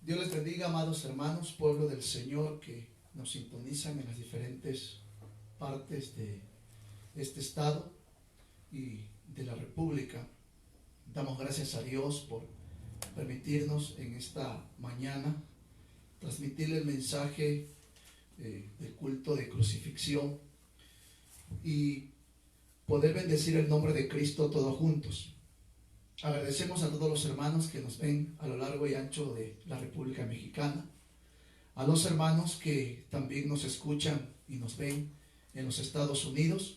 Dios les bendiga, amados hermanos, pueblo del Señor que nos sintonizan en las diferentes partes de este estado y de la República. Damos gracias a Dios por permitirnos en esta mañana transmitirle el mensaje del culto de crucifixión y poder bendecir el nombre de Cristo todos juntos. Agradecemos a todos los hermanos que nos ven a lo largo y ancho de la República Mexicana, a los hermanos que también nos escuchan y nos ven en los Estados Unidos,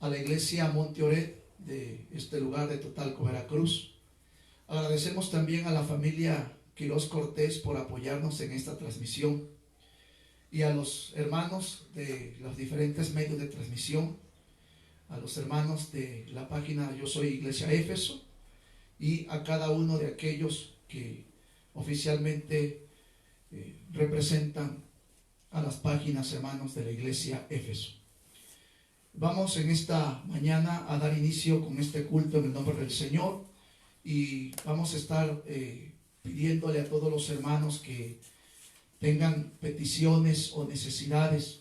a la iglesia Monte Oret de este lugar de Totalco, Veracruz. Agradecemos también a la familia Quirós Cortés por apoyarnos en esta transmisión y a los hermanos de los diferentes medios de transmisión, a los hermanos de la página Yo Soy Iglesia Éfeso y a cada uno de aquellos que oficialmente representan a las páginas hermanos de la iglesia Éfeso. Vamos en esta mañana a dar inicio con este culto en el nombre del Señor y vamos a estar pidiéndole a todos los hermanos que tengan peticiones o necesidades,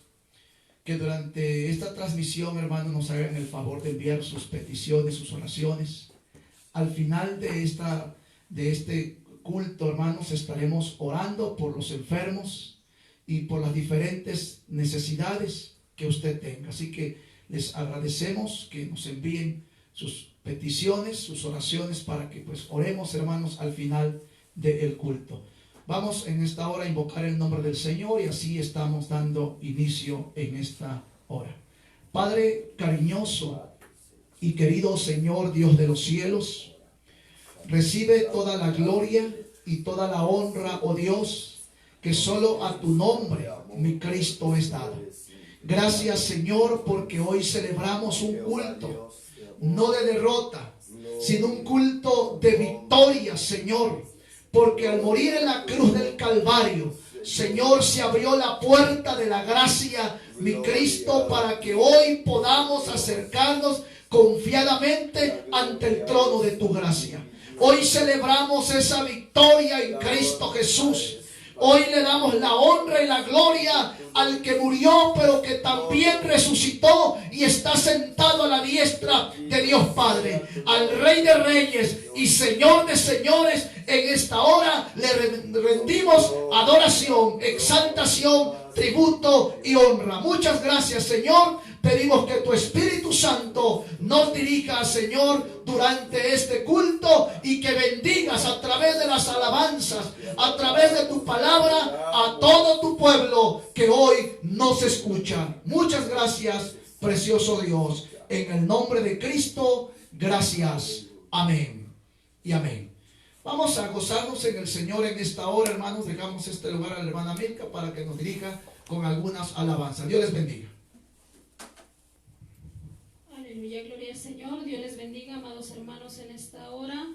que durante esta transmisión, hermanos, nos hagan el favor de enviar sus peticiones, sus oraciones. Al final de este culto, hermanos, estaremos orando por los enfermos y por las diferentes necesidades que usted tenga. Así que les agradecemos que nos envíen sus peticiones, sus oraciones, para que pues oremos, hermanos, al final del culto. Vamos en esta hora a invocar el nombre del Señor y así estamos dando inicio en esta hora. Padre cariñoso y querido Señor, Dios de los cielos, recibe toda la gloria y toda la honra, oh Dios, que solo a tu nombre, mi Cristo, es dado. Gracias, Señor, porque hoy celebramos un culto, no de derrota, sino un culto de victoria, Señor, porque al morir en la cruz del Calvario, Señor, se abrió la puerta de la gracia, mi Cristo, para que hoy podamos acercarnos confiadamente ante el trono de tu gracia. Hoy celebramos esa victoria en Cristo Jesús. Hoy le damos la honra y la gloria al que murió, pero que también resucitó y está sentado a la diestra de Dios Padre, al Rey de Reyes y Señor de Señores. En esta hora le rendimos adoración, exaltación, tributo y honra. Muchas gracias, Señor. Pedimos que tu Espíritu Santo nos dirija, Señor, durante este culto y que bendigas a través de las alabanzas, a través de tu palabra, a todo tu pueblo que hoy nos escucha. Muchas gracias, precioso Dios. En el nombre de Cristo, gracias. Amén y amén. Vamos a gozarnos en el Señor en esta hora, hermanos. Dejamos este lugar a la hermana Milka para que nos dirija con algunas alabanzas. Dios les bendiga. Aleluya, gloria al Señor. Dios les bendiga, amados hermanos, en esta hora.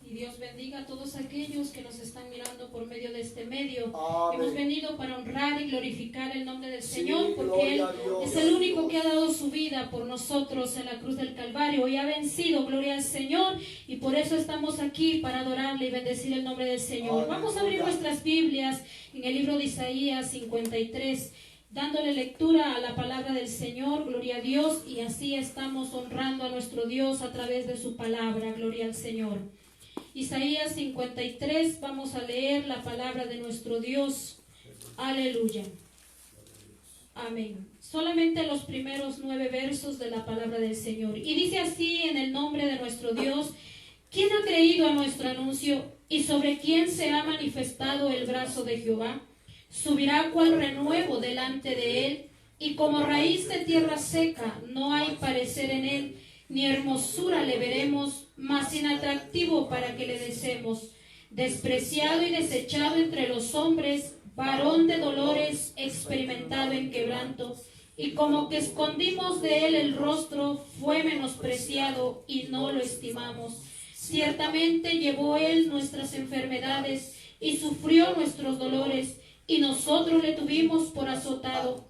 Y Dios bendiga a todos aquellos que nos están mirando por medio de este medio. Amén. Hemos venido para honrar y glorificar el nombre del Señor, porque Él es el único que ha dado su vida por nosotros en la cruz del Calvario y ha vencido, gloria al Señor, y por eso estamos aquí para adorarle y bendecir el nombre del Señor. Vamos a abrir nuestras Biblias en el libro de Isaías 53, dándole lectura a la palabra del Señor, gloria a Dios, y así estamos honrando a nuestro Dios a través de su palabra, gloria al Señor. Isaías 53, vamos a leer la palabra de nuestro Dios. Aleluya. Amén. Solamente los primeros 9 versos de la palabra del Señor. Y dice así en el nombre de nuestro Dios: ¿quién ha creído a nuestro anuncio y sobre quién se ha manifestado el brazo de Jehová? Subirá cual renuevo delante de él, y como raíz de tierra seca, no hay parecer en él, ni hermosura le veremos, mas inatractivo para que le deseemos. Despreciado y desechado entre los hombres, varón de dolores, experimentado en quebranto, y como que escondimos de él el rostro, fue menospreciado y no lo estimamos. Ciertamente llevó él nuestras enfermedades y sufrió nuestros dolores, y nosotros le tuvimos por azotado,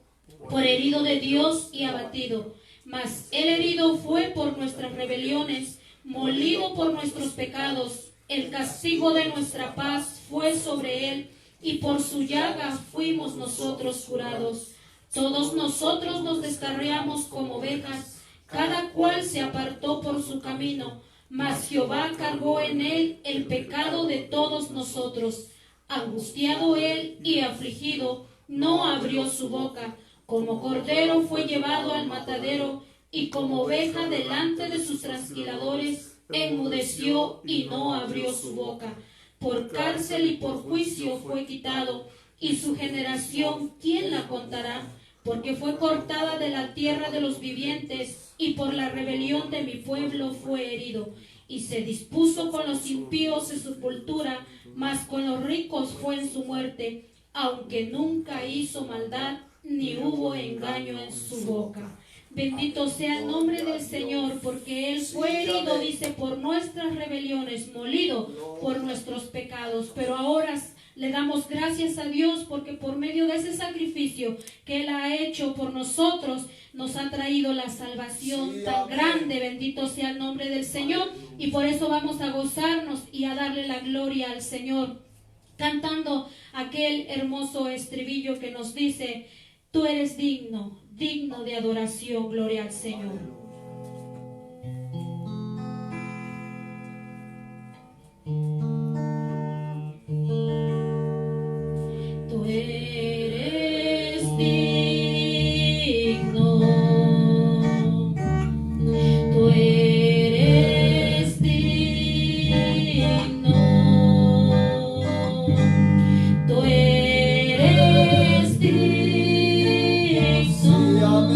por herido de Dios y abatido. Mas él herido fue por nuestras rebeliones, molido por nuestros pecados. El castigo de nuestra paz fue sobre él, y por su llaga fuimos nosotros curados. Todos nosotros nos descarriamos como ovejas, cada cual se apartó por su camino, mas Jehová cargó en él el pecado de todos nosotros. Angustiado él y afligido, no abrió su boca. Como cordero fue llevado al matadero, y como oveja delante de sus trasquiladores, enmudeció y no abrió su boca. Por cárcel y por juicio fue quitado, y su generación, ¿quién la contará? Porque fue cortada de la tierra de los vivientes, y por la rebelión de mi pueblo fue herido. Y se dispuso con los impíos en su sepultura, mas con los ricos fue en su muerte, aunque nunca hizo maldad, ni hubo engaño en su boca. Bendito sea el nombre del Señor, porque Él fue herido, dice, por nuestras rebeliones, molido por nuestros pecados. Pero ahora le damos gracias a Dios porque por medio de ese sacrificio que Él ha hecho por nosotros, nos ha traído la salvación tan grande. Bendito sea el nombre del Señor. Y por eso vamos a gozarnos y a darle la gloria al Señor, cantando aquel hermoso estribillo que nos dice: tú eres digno, digno de adoración, gloria al Señor. Tú eres digno, tú eres digno, tú eres digno de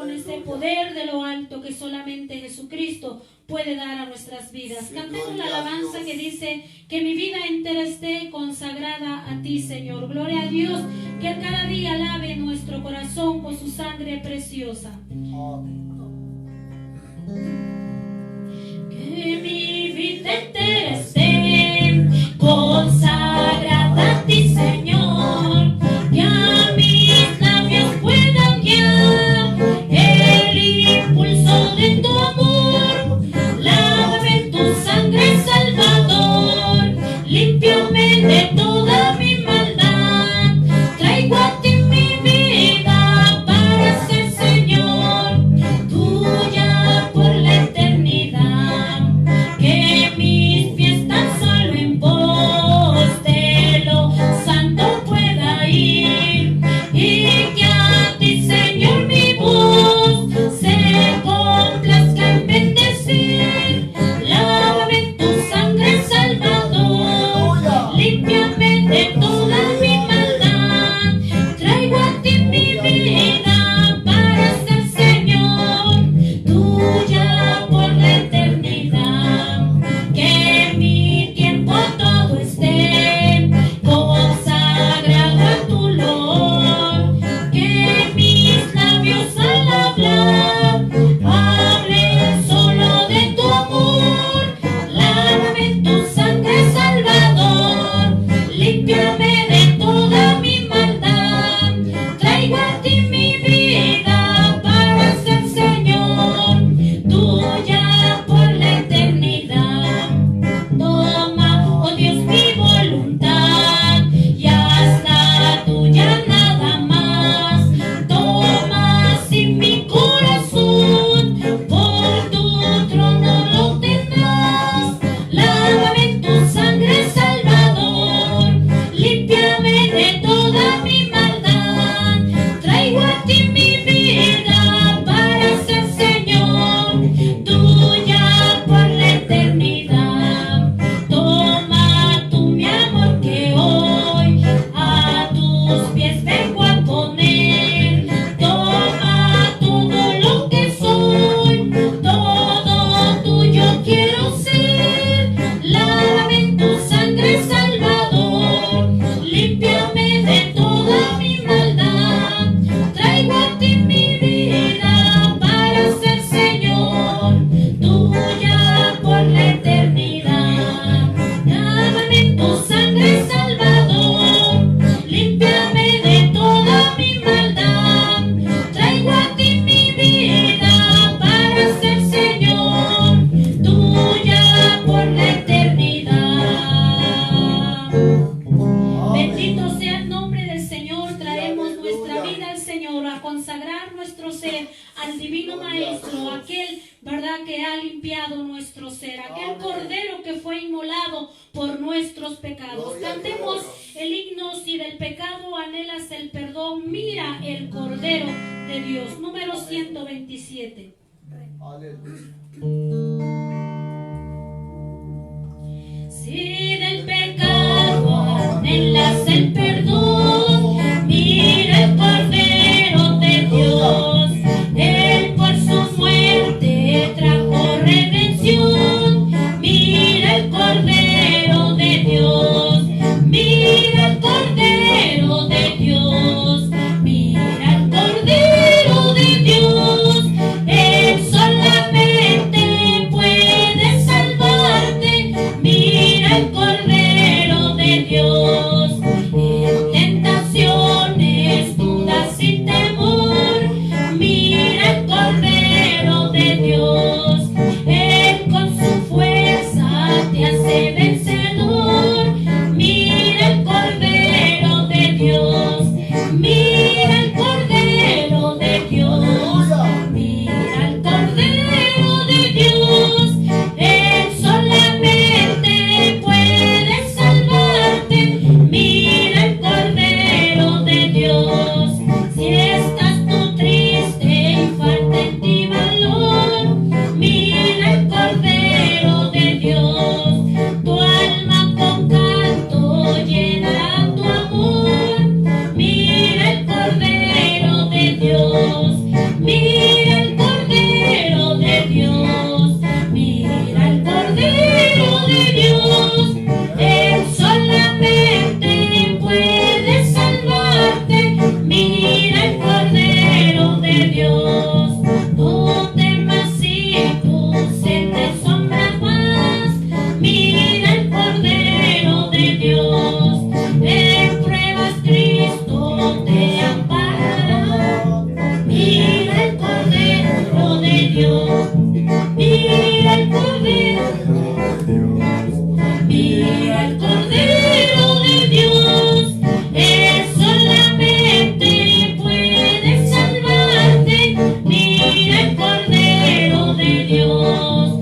con ese poder de lo alto que solamente Jesucristo puede dar a nuestras vidas. Cantemos la alabanza que dice: que mi vida entera esté consagrada a ti, Señor. Gloria a Dios, que Él cada día lave nuestro corazón con su sangre preciosa. Que mi vida entera esté consagrada a ti, Señor, que a mis labios puedan guiar el impulso de tu amor. Lávame en tu sangre, Salvador, límpiame de toda mi maldad. Traigo a ti mi vida para ser, Señor, tuya por la eternidad. Que mis pies tan solo en pos de lo santo pueda ir, y que a ti, Señor, mi voz se complazca en bendecir. Lávame en tu sangre, Salvador, límpiame de toda mi maldad. Traigo a ti mi vida para ser, Señor, tuya por la eternidad. Que mi tiempo todo esté consagrado a tu olor. Que mis labios al hablar hablen solo de tu amor. Lávame en tu sangre, Salvador, límpiame de toda mi maldad. Traigo a ti mi vida para ser, Señor, tuya por la eternidad. Toma, oh Dios, mi voluntad y hazla tuya nada más. Toma así mi corazón, por tu trono lo tendrás. Lávame en tu sangre, Salvador, límpiame de toda mi maldad. Traigo a ti mi vida para ser, Señor, tuya por la eternidad. Toma tú mi amor que hoy a tus pies vengo a poner. Toma todo lo que soy, todo tuyo quiero ser. Lávame en tu sangre, Salvador, límpiame de toda mi maldad. Traigo a ti mi vida para ser, Señor, tuya por la eternidad. Lávame en tu sangre, Salvador, límpiame de toda mi maldad. Traigo a ti mi vida para ser, Señor, tuya por la eternidad. Bendito sea el nombre del Señor. Traemos nuestra vida al Señor, a consagrar nuestro ser al Divino Maestro, aquel, ¿verdad?, que ha limpiado nuestro ser, aquel Cordero que fue inmolado por nuestros pecados. Cantemos el himno: si del pecado anhelas el perdón, mira el Cordero de Dios. Número 127. Si del pecado anhelas el perdón, mira el Cordero de Dios. Él por su muerte trajo redención. Mira el Cordero de Dios. Mira el Cordero de Dios. Mira el Cordero de Dios. Él solamente puede salvarte. Mira el Cordero de Dios. Él de Dios. Mira el Cordero de Dios. Mira el Cordero de Dios. Él solamente puede salvarte. Mira el Cordero de Dios.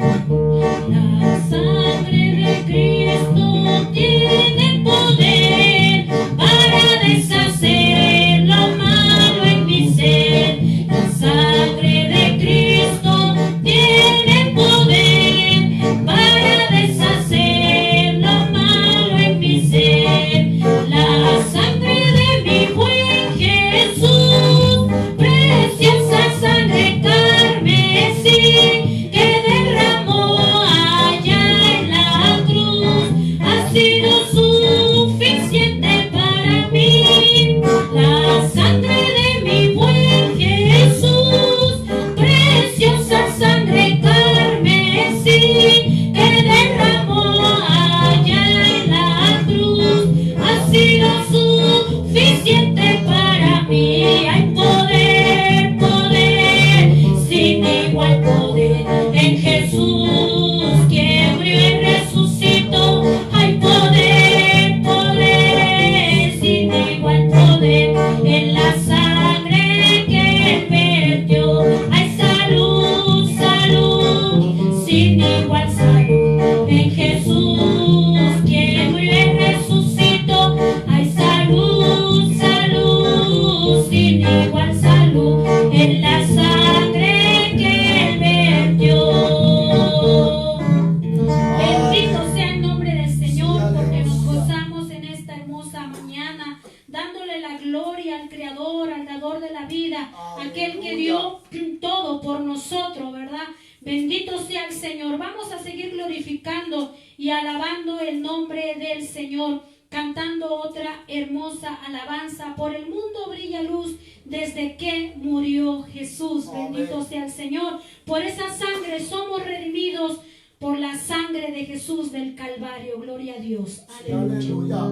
La sangre de Cristo tiene poder para deshacer lo malo en mi ser. La sangre de Cristo tiene poder para deshacer lo malo en mi ser. La sangre de mi buen Jesús, preciosa sangre carmesí que derramó allá en la cruz, ha sido suficiente para mí. La sangre de mi buen Jesús, preciosa sangre carmesí que derramó allá en la cruz, ha sido suficiente para mí. Hay poder, poder, sin igual poder en Jesús, quien murió y resucitó. Hay poder, poder, sin igual poder en la sangre que Él vertió. Hay salud, salud, sin igual salud en Jesús, quien murió y resucitó. Hay salud, salud, sin igual salud en la sangre que Él vertió. Bendito sea el nombre del Señor, porque nos gozamos en esta hermosa mañana, dándole la gloria al Creador, al dador de la vida, aquel que dio todo por nosotros, ¿verdad? Bendito sea el Señor. Vamos a seguir glorificando y alabando el nombre del Señor, cantando otra hermosa alabanza. Por el mundo brilla luz desde que murió Jesús. Bendito sea el Señor. Por esa sangre somos redimidos, por la sangre de Jesús del Calvario. Gloria a Dios. Aleluya.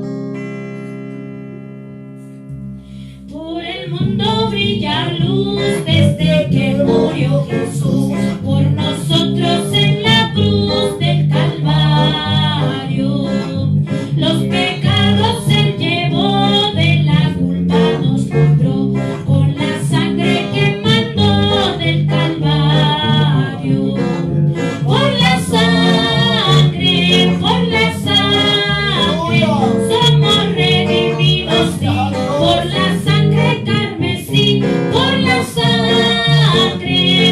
Por el mundo brilla luz desde que murió Jesús por nosotros en la cruz del Calvario. Los pecados Él llevó, de la culpa nos libró, con la sangre que mandó del Calvario. Por la sangre somos redimidos, sí, por la sangre carmesí, por la sangre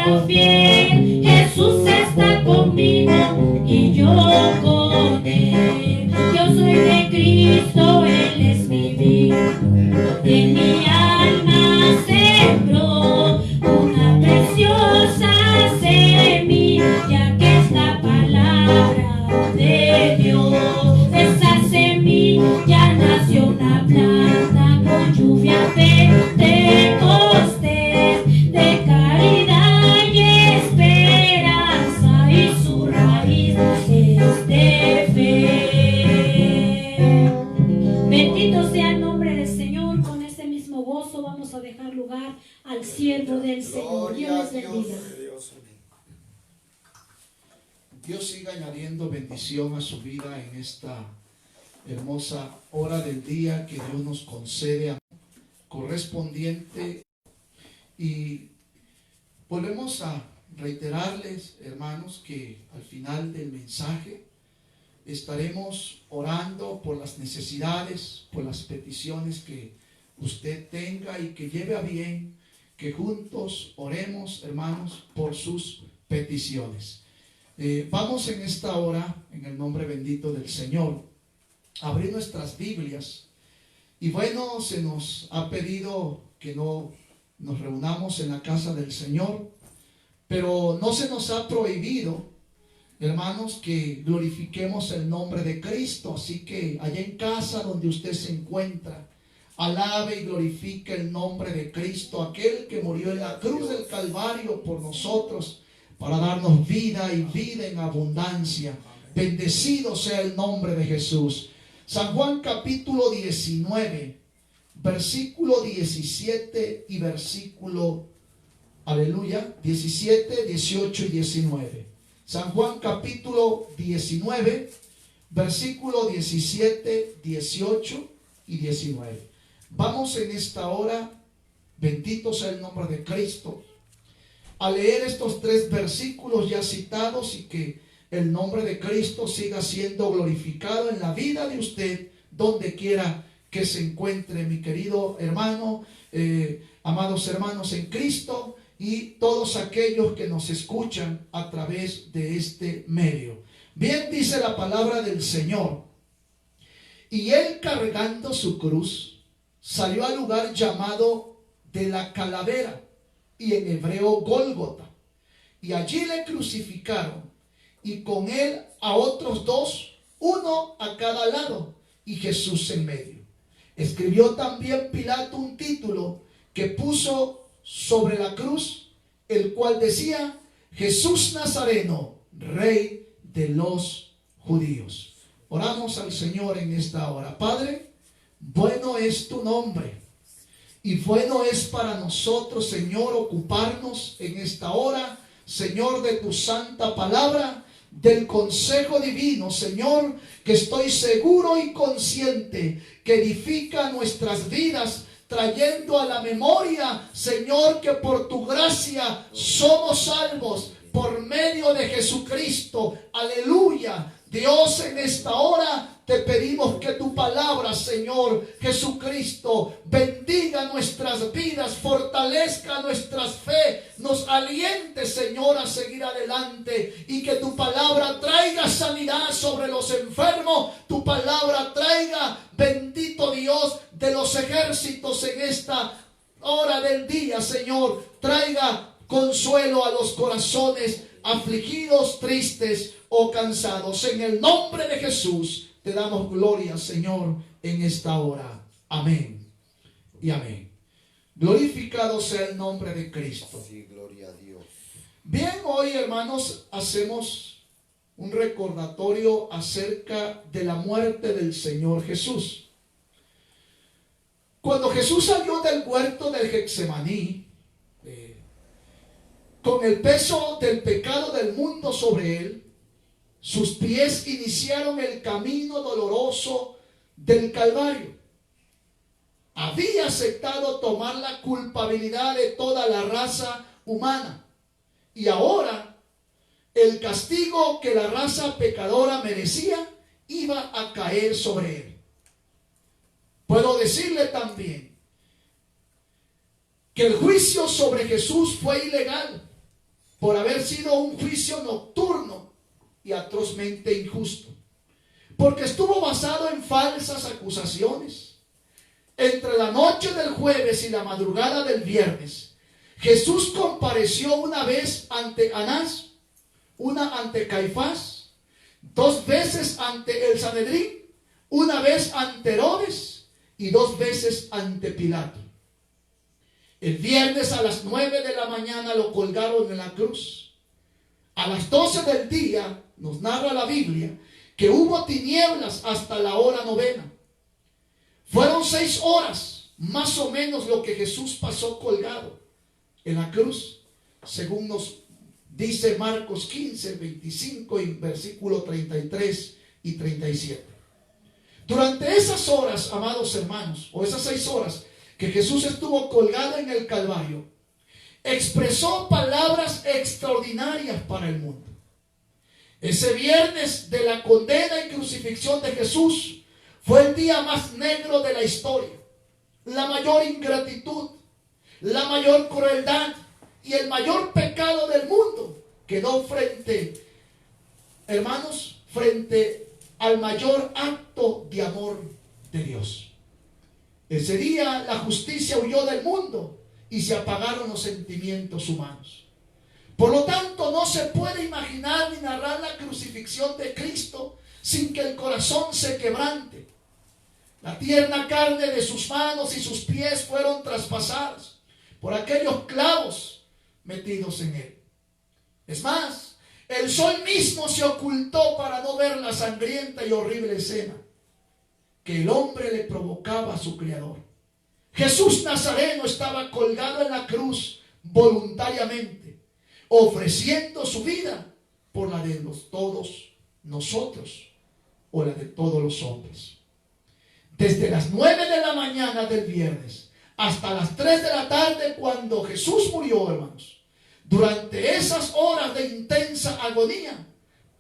sea fiel. Jesús está conmigo y yo con Él. Yo soy de Cristo, Él es mi vida. En mi alma sembró una preciosa semilla que es la palabra de Dios. Esa semilla nació una planta con lluvia pentecostés de caridad y esperanza, y su raíz es de fe. Bendito sea el nombre del Señor. Con ese mismo gozo vamos a dejar lugar al siervo del Señor. Dios les bendiga. Dios siga añadiendo bendición a su vida en esta hermosa hora del día que Dios nos concede correspondiente. Y volvemos a reiterarles, hermanos, que al final del mensaje estaremos orando por las necesidades, por las peticiones que usted tenga, y que lleve a bien que juntos oremos, hermanos, por sus peticiones. Vamos en esta hora, en el nombre bendito del Señor, a abrir nuestras Biblias. Y bueno, se nos ha pedido que no nos reunamos en la casa del Señor, pero no se nos ha prohibido, hermanos, que glorifiquemos el nombre de Cristo. Así que allá en casa donde usted se encuentra, alabe y glorifique el nombre de Cristo, aquel que murió en la cruz del Calvario por nosotros, para darnos vida y vida en abundancia. Bendecido sea el nombre de Jesús. San Juan capítulo 19, versículo 17 y versículo, aleluya, 17, 18 y 19. San Juan capítulo 19, versículo 17, 18 y 19. Vamos en esta hora, bendito sea el nombre de Cristo, a leer estos 3 versículos ya citados, y que el nombre de Cristo siga siendo glorificado en la vida de usted, donde quiera que se encuentre, mi querido hermano, amados hermanos en Cristo, y todos aquellos que nos escuchan a través de este medio. Bien dice la palabra del Señor: y él, cargando su cruz, salió al lugar llamado de la calavera, y en hebreo Gólgota, y allí le crucificaron, y con él a otros 2, uno a cada lado, y Jesús en medio. Escribió también Pilato un título que puso sobre la cruz, el cual decía: Jesús Nazareno, Rey de los judíos. Oramos al Señor en esta hora. Padre, bueno es tu nombre. Y bueno es para nosotros, Señor, ocuparnos en esta hora, Señor, de tu santa palabra, del consejo divino, Señor, que estoy seguro y consciente que edifica nuestras vidas, trayendo a la memoria, Señor, que por tu gracia somos salvos por medio de Jesucristo. Aleluya. Dios, en esta hora te pedimos que tu palabra, Señor Jesucristo, bendiga nuestras vidas, fortalezca nuestra fe, nos aliente, Señor, a seguir adelante, y que tu palabra traiga sanidad sobre los enfermos. Tu palabra traiga, bendito Dios de los ejércitos, en esta hora del día, Señor, traiga consuelo a los corazones afligidos, tristes o cansados. En el nombre de Jesús te damos gloria, Señor, en esta hora. Amén y amén. Glorificado sea el nombre de Cristo. Sí, gloria a Dios. Bien, hoy, hermanos, hacemos un recordatorio acerca de la muerte del Señor Jesús. Cuando Jesús salió del huerto del Getsemaní, con el peso del pecado del mundo sobre él, sus pies iniciaron el camino doloroso del Calvario. Había aceptado tomar la culpabilidad de toda la raza humana, y ahora el castigo que la raza pecadora merecía iba a caer sobre él. Puedo decirle también que el juicio sobre Jesús fue ilegal, por haber sido un juicio nocturno y atrozmente injusto, porque estuvo basado en falsas acusaciones. Entre la noche del jueves y la madrugada del viernes, Jesús compareció una vez ante Anás, una ante Caifás, 2 veces ante el Sanedrín, una vez ante Herodes y 2 veces ante Pilato. El viernes a las 9 de la mañana lo colgaron en la cruz. A las 12 del día, nos narra la Biblia, que hubo tinieblas hasta la hora 9. Fueron 6 horas, más o menos, lo que Jesús pasó colgado en la cruz, según nos dice Marcos 15, 25 y versículo 33 y 37. Durante esas horas, amados hermanos, o esas 6 horas que Jesús estuvo colgado en el Calvario, expresó palabras extraordinarias para el mundo. Ese viernes de la condena y crucifixión de Jesús fue el día más negro de la historia. La mayor ingratitud, la mayor crueldad y el mayor pecado del mundo quedó frente, hermanos, frente al mayor acto de amor de Dios. Ese día la justicia huyó del mundo y se apagaron los sentimientos humanos. Por lo tanto, no se puede imaginar ni narrar la crucifixión de Cristo sin que el corazón se quebrante. La tierna carne de sus manos y sus pies fueron traspasadas por aquellos clavos metidos en él. Es más, el sol mismo se ocultó para no ver la sangrienta y horrible escena que el hombre le provocaba a su Creador. Jesús Nazareno estaba colgado en la cruz voluntariamente, ofreciendo su vida por la de todos nosotros o la de todos los hombres. Desde las 9 de la mañana del viernes hasta las 3 de la tarde, cuando Jesús murió, hermanos, durante esas horas de intensa agonía,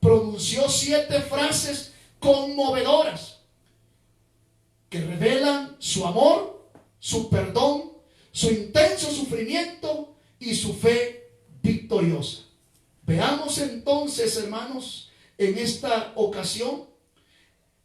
pronunció 7 frases conmovedoras que revelan su amor, su perdón, su intenso sufrimiento y su fe victoriosa. Veamos entonces, hermanos, en esta ocasión,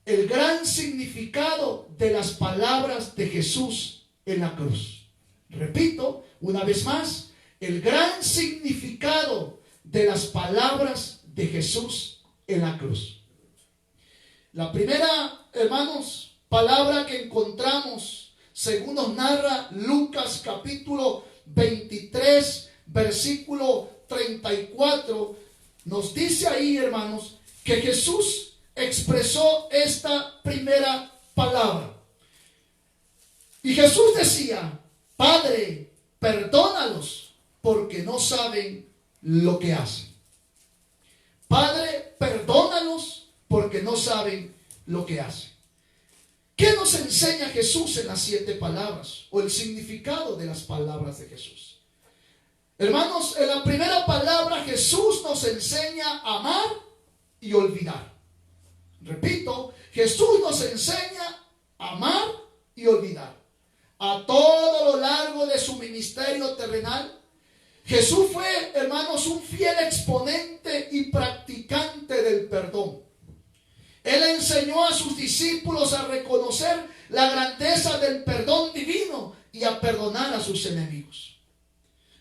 el gran significado de las palabras de Jesús en la cruz. Repito, una vez más, el gran significado de las palabras de Jesús en la cruz. La primera, hermanos, palabra que encontramos, según nos narra Lucas capítulo 23, versículo 34, nos dice ahí, hermanos, que Jesús expresó esta primera palabra. Y Jesús decía: Padre, perdónalos, porque no saben lo que hacen. Padre, perdónalos, porque no saben lo que hacen. ¿Qué nos enseña Jesús en las 7 palabras? O el significado de las palabras de Jesús. Hermanos, en la primera palabra Jesús nos enseña a amar y olvidar. Repito, Jesús nos enseña a amar y olvidar. A todo lo largo de su ministerio terrenal, Jesús fue, hermanos, un fiel exponente y practicante del perdón. Él enseñó a sus discípulos a reconocer la grandeza del perdón divino y a perdonar a sus enemigos.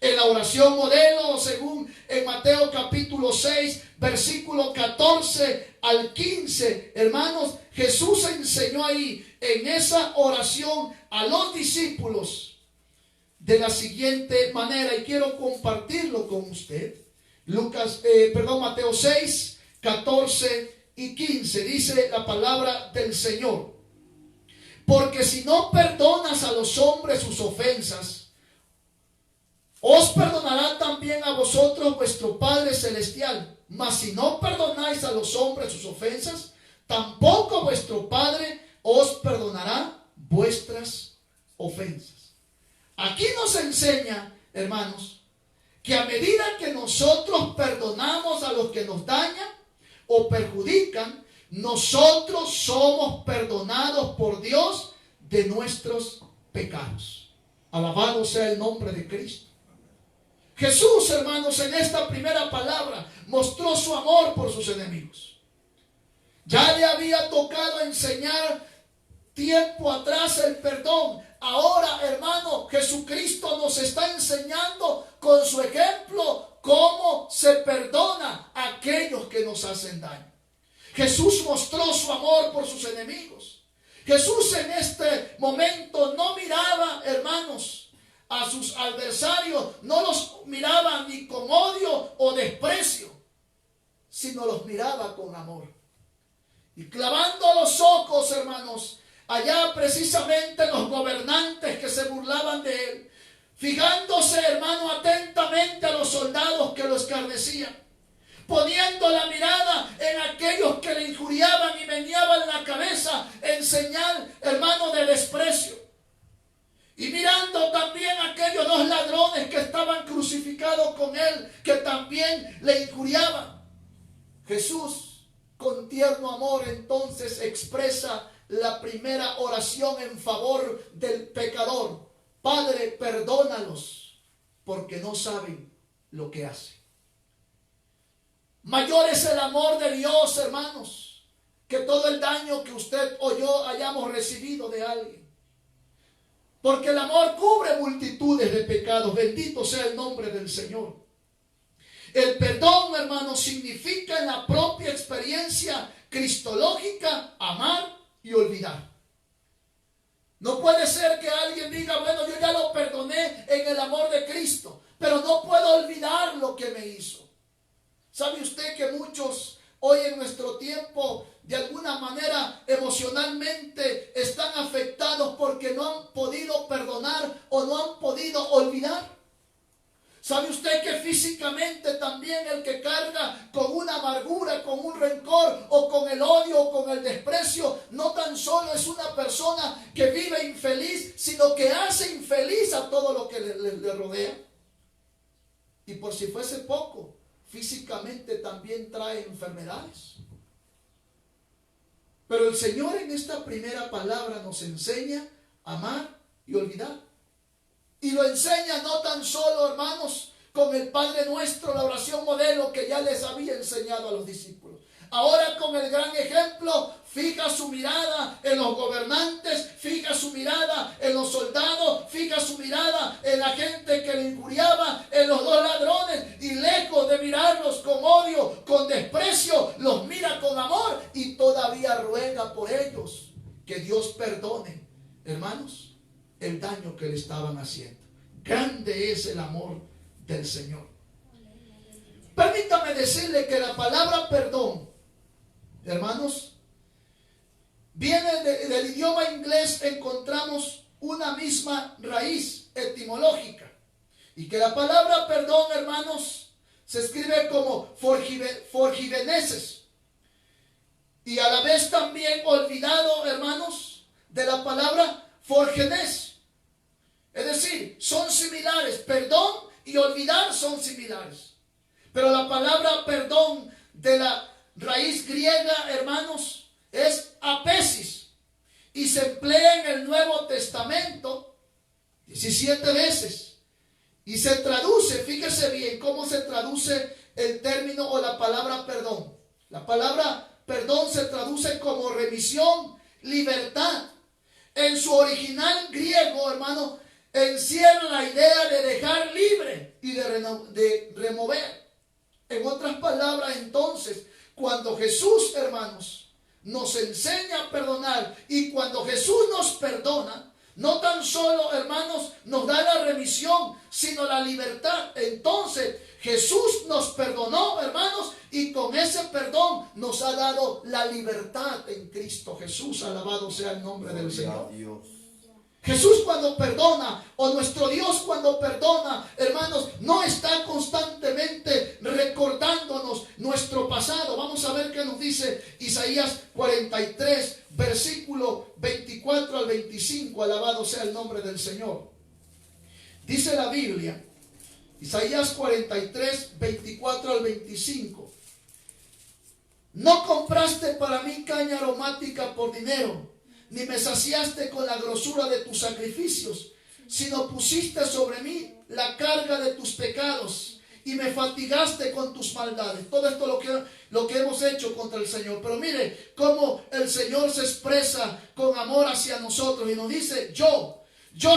En la oración modelo, según en Mateo capítulo 6, versículo 14 al 15, hermanos, Jesús enseñó ahí en esa oración a los discípulos de la siguiente manera, y quiero compartirlo con usted. Mateo 6, 14 y 15, dice la palabra del Señor: porque si no perdonas a los hombres sus ofensas, os perdonará también a vosotros vuestro Padre Celestial. Mas si no perdonáis a los hombres sus ofensas, tampoco vuestro Padre os perdonará vuestras ofensas. Aquí nos enseña, hermanos, que a medida que nosotros perdonamos a los que nos dañan o perjudican, nosotros somos perdonados por Dios de nuestros pecados. Alabado sea el nombre de Cristo. Jesús, hermanos, en esta primera palabra mostró su amor por sus enemigos. Ya le había tocado enseñar tiempo atrás el perdón. Ahora, hermano, Jesucristo nos está enseñando con su ejemplo cómo se perdona a aquellos que nos hacen daño. Jesús mostró su amor por sus enemigos. Jesús en este momento no miraba, hermanos, a sus adversarios, no los miraba ni con odio o desprecio, sino los miraba con amor. Y clavando los ojos, hermanos, allá precisamente los gobernantes que se burlaban de él, fijándose, hermano, atentamente a los soldados que lo escarnecían, poniendo la mirada en aquellos que le injuriaban y meneaban la cabeza en señal, hermano, de desprecio. Y mirando también a aquellos dos ladrones que estaban crucificados con él, que también le injuriaban. Jesús, con tierno amor, entonces expresa la primera oración en favor del pecador. Padre, perdónalos, porque no saben lo que hacen. Mayor es el amor de Dios, hermanos, que todo el daño que usted o yo hayamos recibido de alguien. Porque el amor cubre multitudes de pecados. Bendito sea el nombre del Señor. El perdón, hermanos, significa en la propia experiencia cristológica amar y olvidar. No puede ser que alguien diga, bueno, yo ya lo perdoné en el amor de Cristo, pero no puedo olvidar lo que me hizo. ¿Sabe usted que muchos hoy en nuestro tiempo de alguna manera emocionalmente están afectados porque no han podido perdonar o no han podido olvidar? ¿Sabe usted que físicamente también el que carga con una amargura, con un rencor o con el odio o con el desprecio, no tan solo es una persona que vive infeliz, sino que hace infeliz a todo lo que le rodea? Y por si fuese poco, físicamente también trae enfermedades. Pero el Señor en esta primera palabra nos enseña a amar y olvidar. Y lo enseña no tan solo, hermanos, con el Padre Nuestro, la oración modelo que ya les había enseñado a los discípulos. Ahora con el gran ejemplo, fija su mirada en los gobernantes, fija su mirada en los soldados, fija su mirada en la gente que le injuriaba, en los dos ladrones, y lejos de mirarlos con odio, con desprecio, los mira con amor y todavía ruega por ellos que Dios perdone, hermanos, el daño que le estaban haciendo. Grande es el amor del Señor. Permítame decirle que la palabra perdón, hermanos, viene del idioma inglés. Encontramos una misma raíz etimológica, y que la palabra perdón, hermanos, se escribe como forgiveneses, y a la vez también olvidado, hermanos, de la palabra forgenes. Es decir, son similares. Perdón y olvidar son similares. Pero la palabra perdón de la raíz griega, hermanos, es apesis. Y se emplea en el Nuevo Testamento 17 veces. Y se traduce, fíjese bien cómo se traduce el término o la palabra perdón. La palabra perdón se traduce como remisión, libertad. En su original griego, hermano, encierra la idea de dejar libre y de remover. En otras palabras, entonces, cuando Jesús, hermanos, nos enseña a perdonar, y cuando Jesús nos perdona, no tan solo, hermanos, nos da la remisión, sino la libertad. Entonces, Jesús nos perdonó, hermanos, y con ese perdón nos ha dado la libertad en Cristo Jesús. Alabado sea el nombre del Señor. Jesús cuando perdona, o nuestro Dios cuando perdona, hermanos, no está constantemente recordándonos nuestro pasado. Vamos a ver qué nos dice Isaías 43, versículo 24 al 25. Alabado sea el nombre del Señor. Dice la Biblia, Isaías 43, 24 al 25. No compraste para mí caña aromática por dinero, ni me saciaste con la grosura de tus sacrificios. sino pusiste sobre mí la carga de tus pecados y me fatigaste con tus maldades. Todo esto lo que hemos hecho contra el Señor. Pero mire cómo el Señor se expresa con amor hacia nosotros y nos dice: yo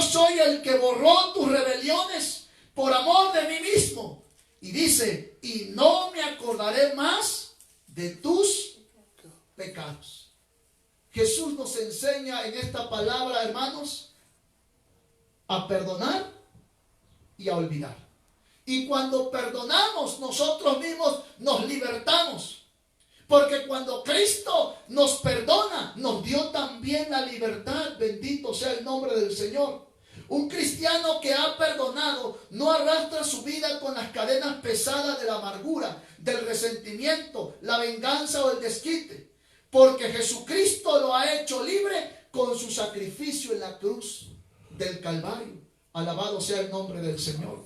soy el que borró tus rebeliones por amor de mí mismo. Y dice: y no me acordaré más de tus pecados. Jesús nos enseña en esta palabra, hermanos, a perdonar y a olvidar. Y cuando perdonamos, nosotros mismos nos libertamos. Porque cuando Cristo nos perdona, nos dio también la libertad. Bendito sea el nombre del Señor. Un cristiano que ha perdonado no arrastra su vida con las cadenas pesadas de la amargura, del resentimiento, la venganza o el desquite. Porque Jesucristo lo ha hecho libre con su sacrificio en la cruz del Calvario. Alabado sea el nombre del Señor.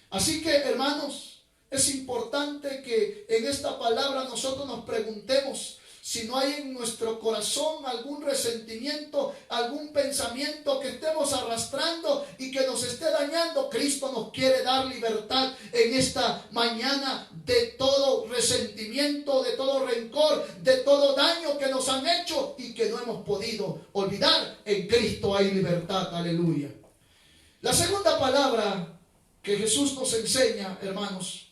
Así que, hermanos, es importante que en esta palabra nosotros nos preguntemos si no hay en nuestro corazón algún resentimiento, algún pensamiento que estemos arrastrando y que nos esté dañando. Cristo nos quiere dar libertad en esta mañana de todo resentimiento, de todo rencor, de todo daño que nos han hecho y que no hemos podido olvidar. En Cristo hay libertad. Aleluya. La segunda palabra que Jesús nos enseña, hermanos,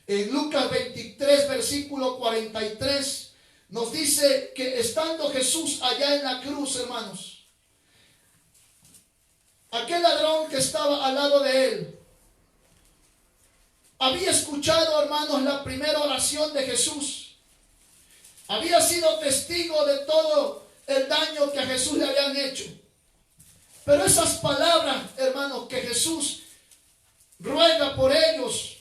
en Lucas 23, versículo 43, nos dice que estando Jesús allá en la cruz, hermanos, aquel ladrón que estaba al lado de él había escuchado, hermanos, la primera oración de Jesús. Había sido testigo de todo el daño que a Jesús le habían hecho. Pero esas palabras, hermanos, que Jesús ruega por ellos,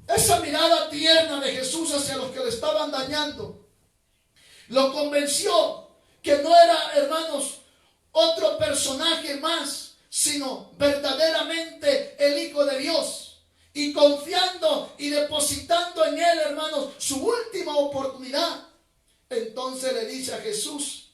esa mirada tierna de Jesús hacia los que le estaban dañando, lo convenció que no era, hermanos, otro personaje más, sino verdaderamente el Hijo de Dios. Y confiando y depositando en él, hermanos, su última oportunidad, entonces le dice a Jesús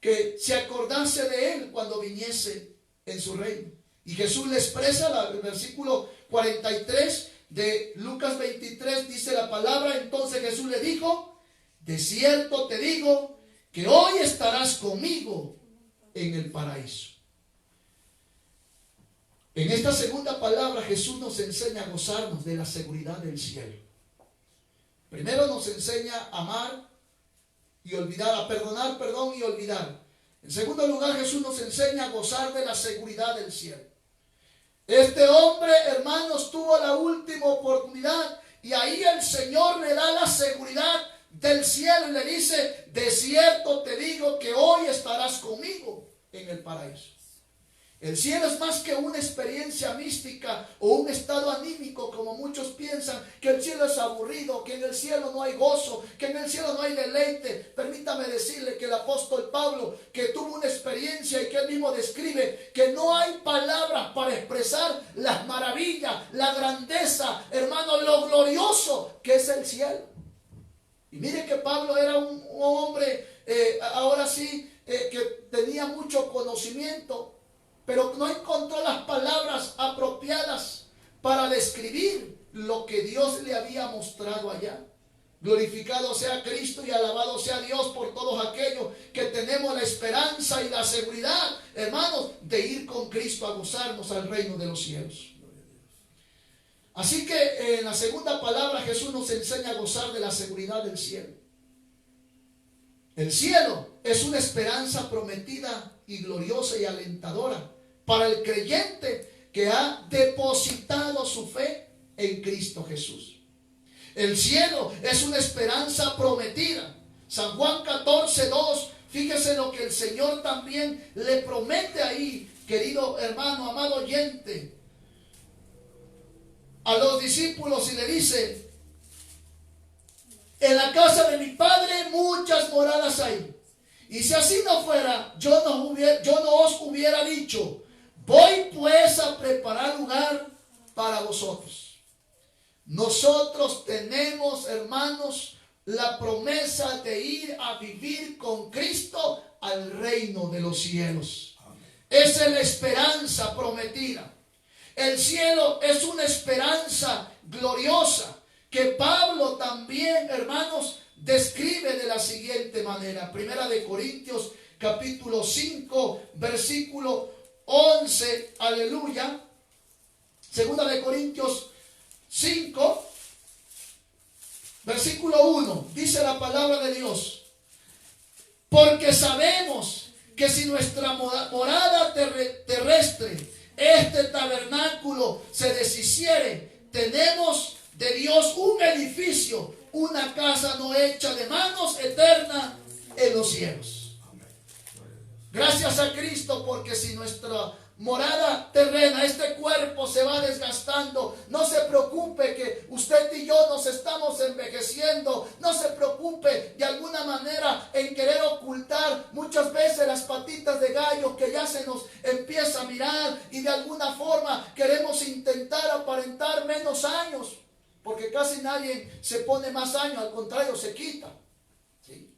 que se acordase de él cuando viniese en su reino. Y Jesús le expresa, el versículo 43 de Lucas 23, dice la palabra: entonces Jesús le dijo: de cierto te digo que hoy estarás conmigo en el paraíso. En esta segunda palabra Jesús nos enseña a gozarnos de la seguridad del cielo. Primero nos enseña a amar y olvidar, a perdonar, perdón y olvidar. En segundo lugar, Jesús nos enseña a gozar de la seguridad del cielo. Este hombre, hermanos, tuvo la última oportunidad y ahí el Señor le da la seguridad del cielo y le dice: de cierto te digo que hoy estarás conmigo en el paraíso. El cielo es más que una experiencia mística o un estado anímico, como muchos piensan, que el cielo es aburrido, que en el cielo no hay gozo, que en el cielo no hay deleite. Permítame decirle que el apóstol Pablo, que tuvo una experiencia y que él mismo describe, que no hay palabras para expresar las maravillas, la grandeza, hermano, lo glorioso que es el cielo. Y mire que Pablo era un hombre, ahora sí, que tenía mucho conocimiento, pero no encontró las palabras apropiadas para describir lo que Dios le había mostrado allá. Glorificado sea Cristo y alabado sea Dios por todos aquellos que tenemos la esperanza y la seguridad, hermanos, de ir con Cristo a gozarnos al reino de los cielos. Así que en la segunda palabra Jesús nos enseña a gozar de la seguridad del cielo. El cielo es una esperanza prometida y gloriosa y alentadora para el creyente que ha depositado su fe en Cristo Jesús. El cielo es una esperanza prometida. San Juan 14:2, fíjese lo que el Señor también le promete ahí, querido hermano, amado oyente, a los discípulos, y le dice: en la casa de mi Padre muchas moradas hay. Y si así no fuera, yo no os hubiera dicho: voy pues a preparar lugar para vosotros. Nosotros tenemos, hermanos, la promesa de ir a vivir con Cristo al reino de los cielos. Esa es la esperanza prometida. El cielo es una esperanza gloriosa que Pablo también, hermanos, describe de la siguiente manera. Primera de Corintios capítulo 5 versículo 11, aleluya. Segunda de Corintios 5 versículo 1, dice la palabra de Dios: porque sabemos que si nuestra morada terrestre, este tabernáculo, se deshiciere, tenemos de Dios un edificio, una casa no hecha de manos, eterna en los cielos. Gracias a Cristo, porque si nuestra morada terrena, este cuerpo, se va desgastando, no se preocupe que usted y yo nos estamos envejeciendo. No se preocupe de alguna manera en querer ocultar muchas veces las patitas de gallo que ya se nos empieza a mirar, y de alguna forma queremos intentar aparentar menos años, porque casi nadie se pone más años, al contrario, se quita. ¿Sí?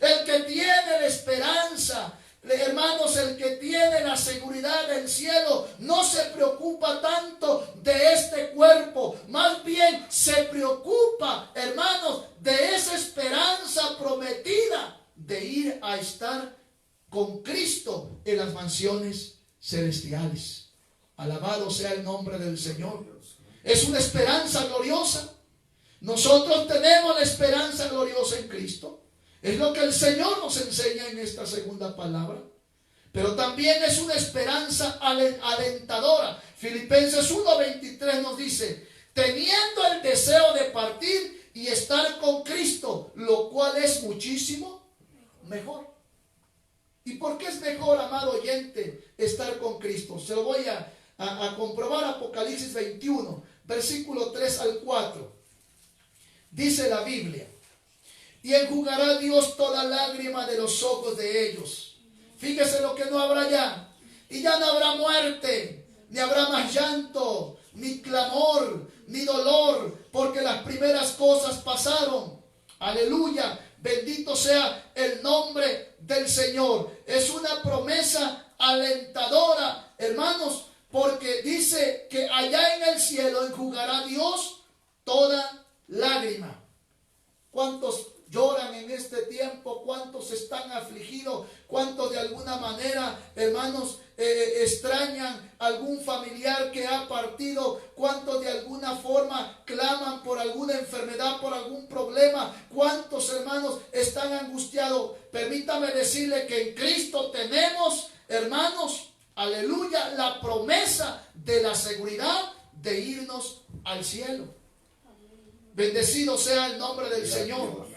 El que tiene la esperanza, hermanos, el que tiene la seguridad del cielo, no se preocupa tanto de este cuerpo, más bien se preocupa, hermanos, de esa esperanza prometida de ir a estar con Cristo en las mansiones celestiales. Alabado sea el nombre del Señor. Es una esperanza gloriosa. Nosotros tenemos la esperanza gloriosa en Cristo. Es lo que el Señor nos enseña en esta segunda palabra. Pero también es una esperanza alentadora. Filipenses 1:23 nos dice: teniendo el deseo de partir y estar con Cristo, lo cual es muchísimo mejor. ¿Y por qué es mejor, amado oyente, estar con Cristo? Se lo voy a comprobar. Apocalipsis 21, versículo 3 al 4. Dice la Biblia: y enjugará Dios toda lágrima de los ojos de ellos. Fíjese lo que no habrá ya. Y ya no habrá muerte, ni habrá más llanto, ni clamor, ni dolor, porque las primeras cosas pasaron. Aleluya, bendito sea el nombre del Señor. Es una promesa alentadora, hermanos, porque dice que allá en el cielo enjugará Dios toda lágrima. ¿Cuántos lloran en este tiempo? ¿Cuántos están afligidos? ¿Cuántos de alguna manera, hermanos, extrañan algún familiar que ha partido? ¿Cuántos de alguna forma claman por alguna enfermedad, por algún problema? ¿Cuántos, hermanos, están angustiados? Permítame decirle que en Cristo tenemos, hermanos, aleluya, la promesa de la seguridad de irnos al cielo. Bendecido sea el nombre del Señor.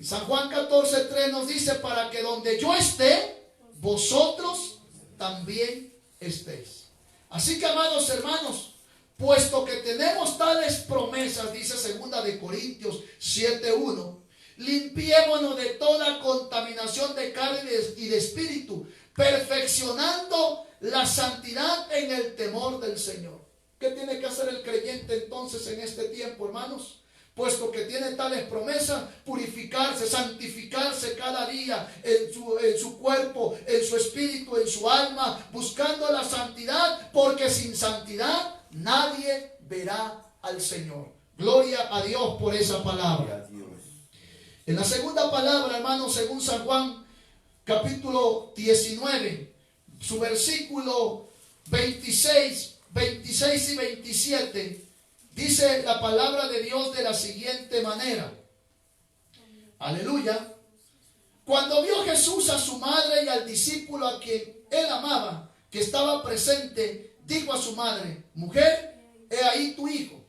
San Juan 14:3 nos dice: para que donde yo esté, vosotros también estéis. Así que, amados hermanos, puesto que tenemos tales promesas, dice 2 de Corintios 7:1, limpiémonos de toda contaminación de carne y de espíritu, perfeccionando la santidad en el temor del Señor. ¿Qué tiene que hacer el creyente entonces en este tiempo, hermanos? Puesto que tiene tales promesas, purificarse, santificarse cada día en su cuerpo, en su espíritu, en su alma, buscando la santidad, porque sin santidad nadie verá al Señor. Gloria a Dios por esa palabra. En la segunda palabra, hermanos, según San Juan capítulo 19, su versículo 26 y 27, dice la palabra de Dios de la siguiente manera. Aleluya. Cuando vio Jesús a su madre y al discípulo a quien él amaba, que estaba presente, dijo a su madre: mujer, he ahí tu hijo.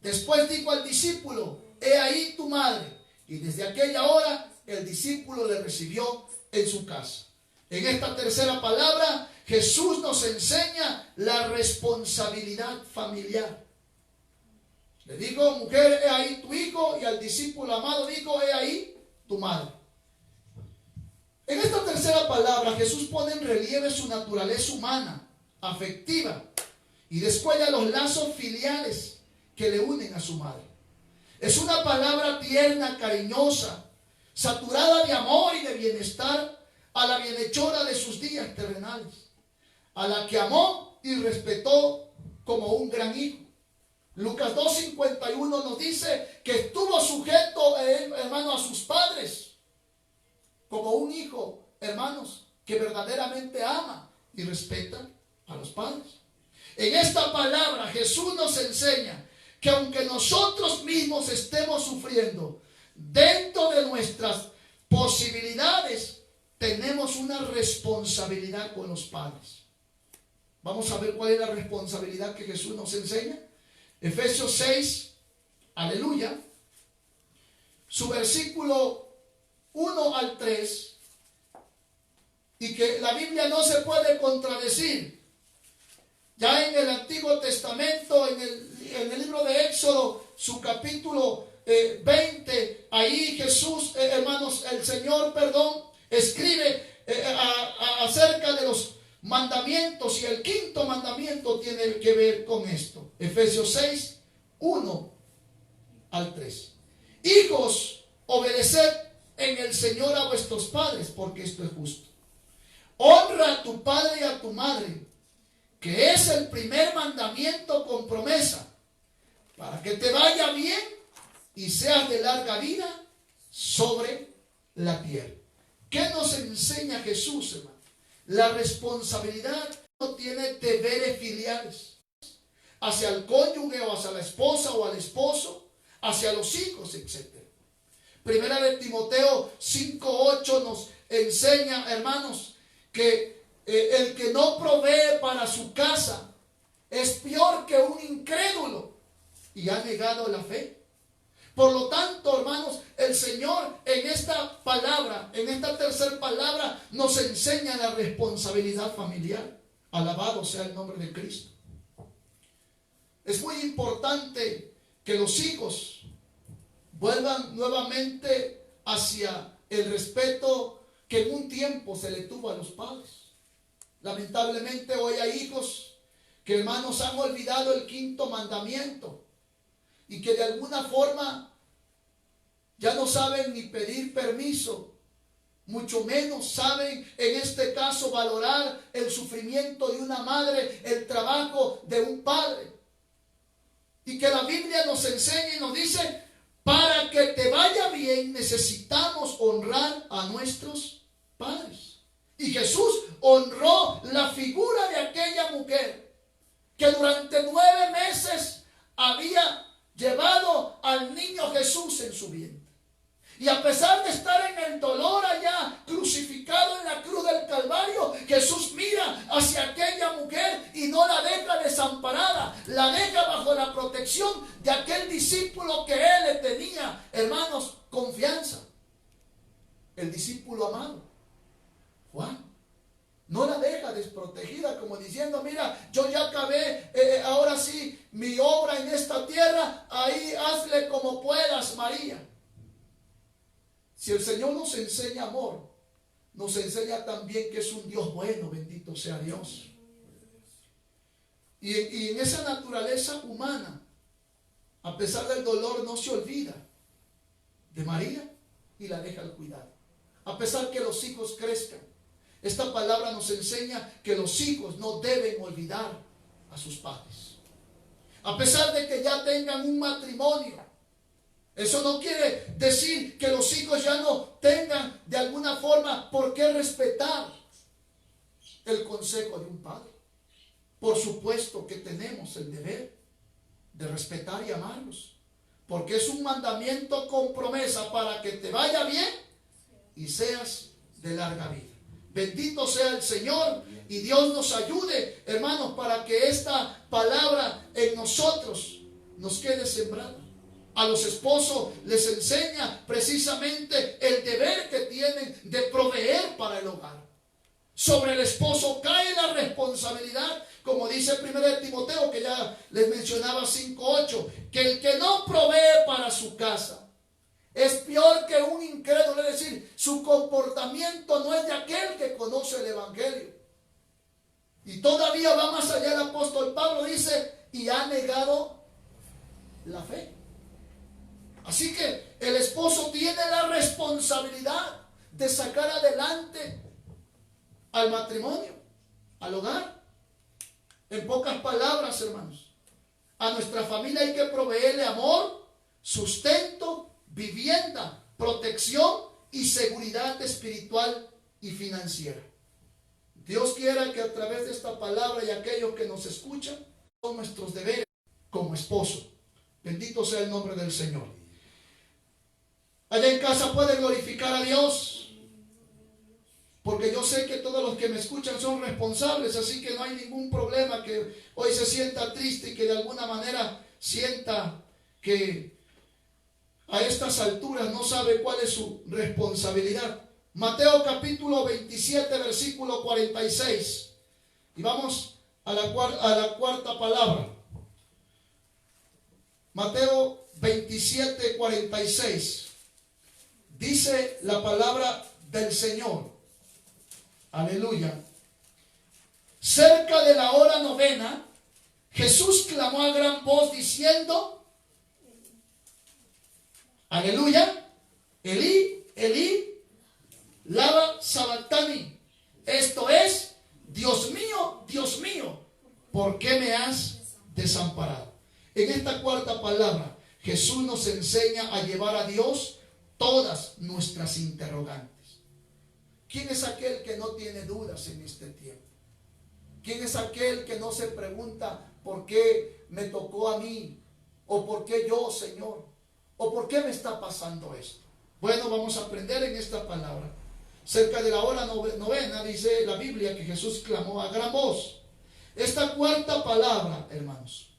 Después dijo al discípulo: he ahí tu madre. Y desde aquella hora el discípulo le recibió en su casa. En esta tercera palabra, Jesús nos enseña la responsabilidad familiar. Le digo: mujer, he ahí tu hijo. Y al discípulo amado dijo: he ahí tu madre. En esta tercera palabra, Jesús pone en relieve su naturaleza humana, afectiva, y descuella los lazos filiales que le unen a su madre. Es una palabra tierna, cariñosa, saturada de amor y de bienestar a la bienhechora de sus días terrenales. a la que amó y respetó como un gran hijo. Lucas 2:51 nos dice que estuvo sujeto, hermano, a sus padres como un hijo, hermanos, que verdaderamente ama y respeta a los padres. En esta palabra Jesús nos enseña que aunque nosotros mismos estemos sufriendo, dentro de nuestras posibilidades, tenemos una responsabilidad con los padres. Vamos a ver cuál es la responsabilidad que Jesús nos enseña. Efesios 6, aleluya, su versículo 1 al 3, y que la Biblia no se puede contradecir. Ya en el Antiguo Testamento, en el libro de Éxodo, su capítulo 20, ahí Jesús, hermanos, el Señor, escribe acerca de los mandamientos, y el quinto mandamiento tiene que ver con esto. Efesios 6, 1 al 3. Hijos, obedeced en el Señor a vuestros padres, porque esto es justo. Honra a tu padre y a tu madre, que es el primer mandamiento con promesa, para que te vaya bien y seas de larga vida sobre la tierra. ¿Qué nos enseña Jesús, hermano? La responsabilidad no tiene deberes filiales hacia el cónyuge o hacia la esposa o al esposo, hacia los hijos, etc. Primera de Timoteo 5:8 nos enseña, hermanos, que el que no provee para su casa es peor que un incrédulo y ha negado la fe. Por lo tanto, hermanos, el Señor en esta palabra, en esta tercera palabra, nos enseña la responsabilidad familiar. Alabado sea el nombre de Cristo. Es muy importante que los hijos vuelvan nuevamente hacia el respeto que en un tiempo se le tuvo a los padres. Lamentablemente hoy hay hijos que, hermanos, han olvidado el quinto mandamiento y que de alguna forma ya no saben ni pedir permiso, mucho menos saben en este caso valorar el sufrimiento de una madre, el trabajo de un padre. Y que la Biblia nos enseña y nos dice: para que te vaya bien necesitamos honrar a nuestros padres. Y Jesús honró la figura de aquella mujer que durante 9 meses había llevado al niño Jesús en su vientre. Y a pesar de estar en el dolor allá, crucificado en la cruz del Calvario, Jesús mira hacia aquella mujer y no la deja desamparada, la deja bajo la protección de aquel discípulo que él le tenía, hermanos, confianza. El discípulo amado, Juan. No la deja desprotegida, como diciendo: mira, yo ya acabé, ahora sí, mi obra en esta tierra, ahí hazle como puedas, María. Si el Señor nos enseña amor, nos enseña también que es un Dios bueno, bendito sea Dios. Y en esa naturaleza humana, a pesar del dolor, no se olvida de María y la deja al cuidado. A pesar que los hijos crezcan, esta palabra nos enseña que los hijos no deben olvidar a sus padres. A pesar de que ya tengan un matrimonio, eso no quiere decir que los hijos ya no tengan de alguna forma por qué respetar el consejo de un padre. Por supuesto que tenemos el deber de respetar y amarlos, porque es un mandamiento con promesa para que te vaya bien y seas de larga vida. Bendito sea el Señor, y Dios nos ayude, hermanos, para que esta palabra en nosotros nos quede sembrada. A los esposos les enseña precisamente el deber que tienen de proveer para el hogar. Sobre el esposo cae la responsabilidad, como dice 1 Timoteo, que ya les mencionaba 5:8, que el que no provee para su casa es peor que un incrédulo. Es decir, su comportamiento no es de aquel que conoce el Evangelio. Y todavía va más allá el apóstol Pablo, dice: y ha negado la fe. Así que el esposo tiene la responsabilidad de sacar adelante al matrimonio, al hogar, En pocas palabras, hermanos, a nuestra familia hay que proveerle amor, sustento, vivienda, protección y seguridad espiritual y financiera. Dios quiera que a través de esta palabra y aquellos que nos escuchan, son nuestros deberes como esposo. Bendito sea el nombre del Señor. Allá en casa puede glorificar a Dios, porque yo sé que todos los que me escuchan son responsables, así que no hay ningún problema que hoy se sienta triste y que de alguna manera sienta que a estas alturas no sabe cuál es su responsabilidad. Mateo capítulo 27, versículo 46. Y vamos a la cuarta palabra. Mateo 27, 46. Dice la palabra del Señor. Aleluya. Cerca de la hora novena, Jesús clamó a gran voz diciendo, aleluya, Elí, Elí, lama sabactani. Esto es, Dios mío, ¿por qué me has desamparado? En esta cuarta palabra, Jesús nos enseña a llevar a Dios todas nuestras interrogantes. ¿Quién es aquel que no tiene dudas en este tiempo? ¿Quién es aquel que no se pregunta por qué me tocó a mí? ¿O por qué yo, Señor? ¿O por qué me está pasando esto? Bueno, vamos a aprender en esta palabra. Cerca de la hora novena dice la Biblia que Jesús clamó a gran voz. Esta cuarta palabra, hermanos,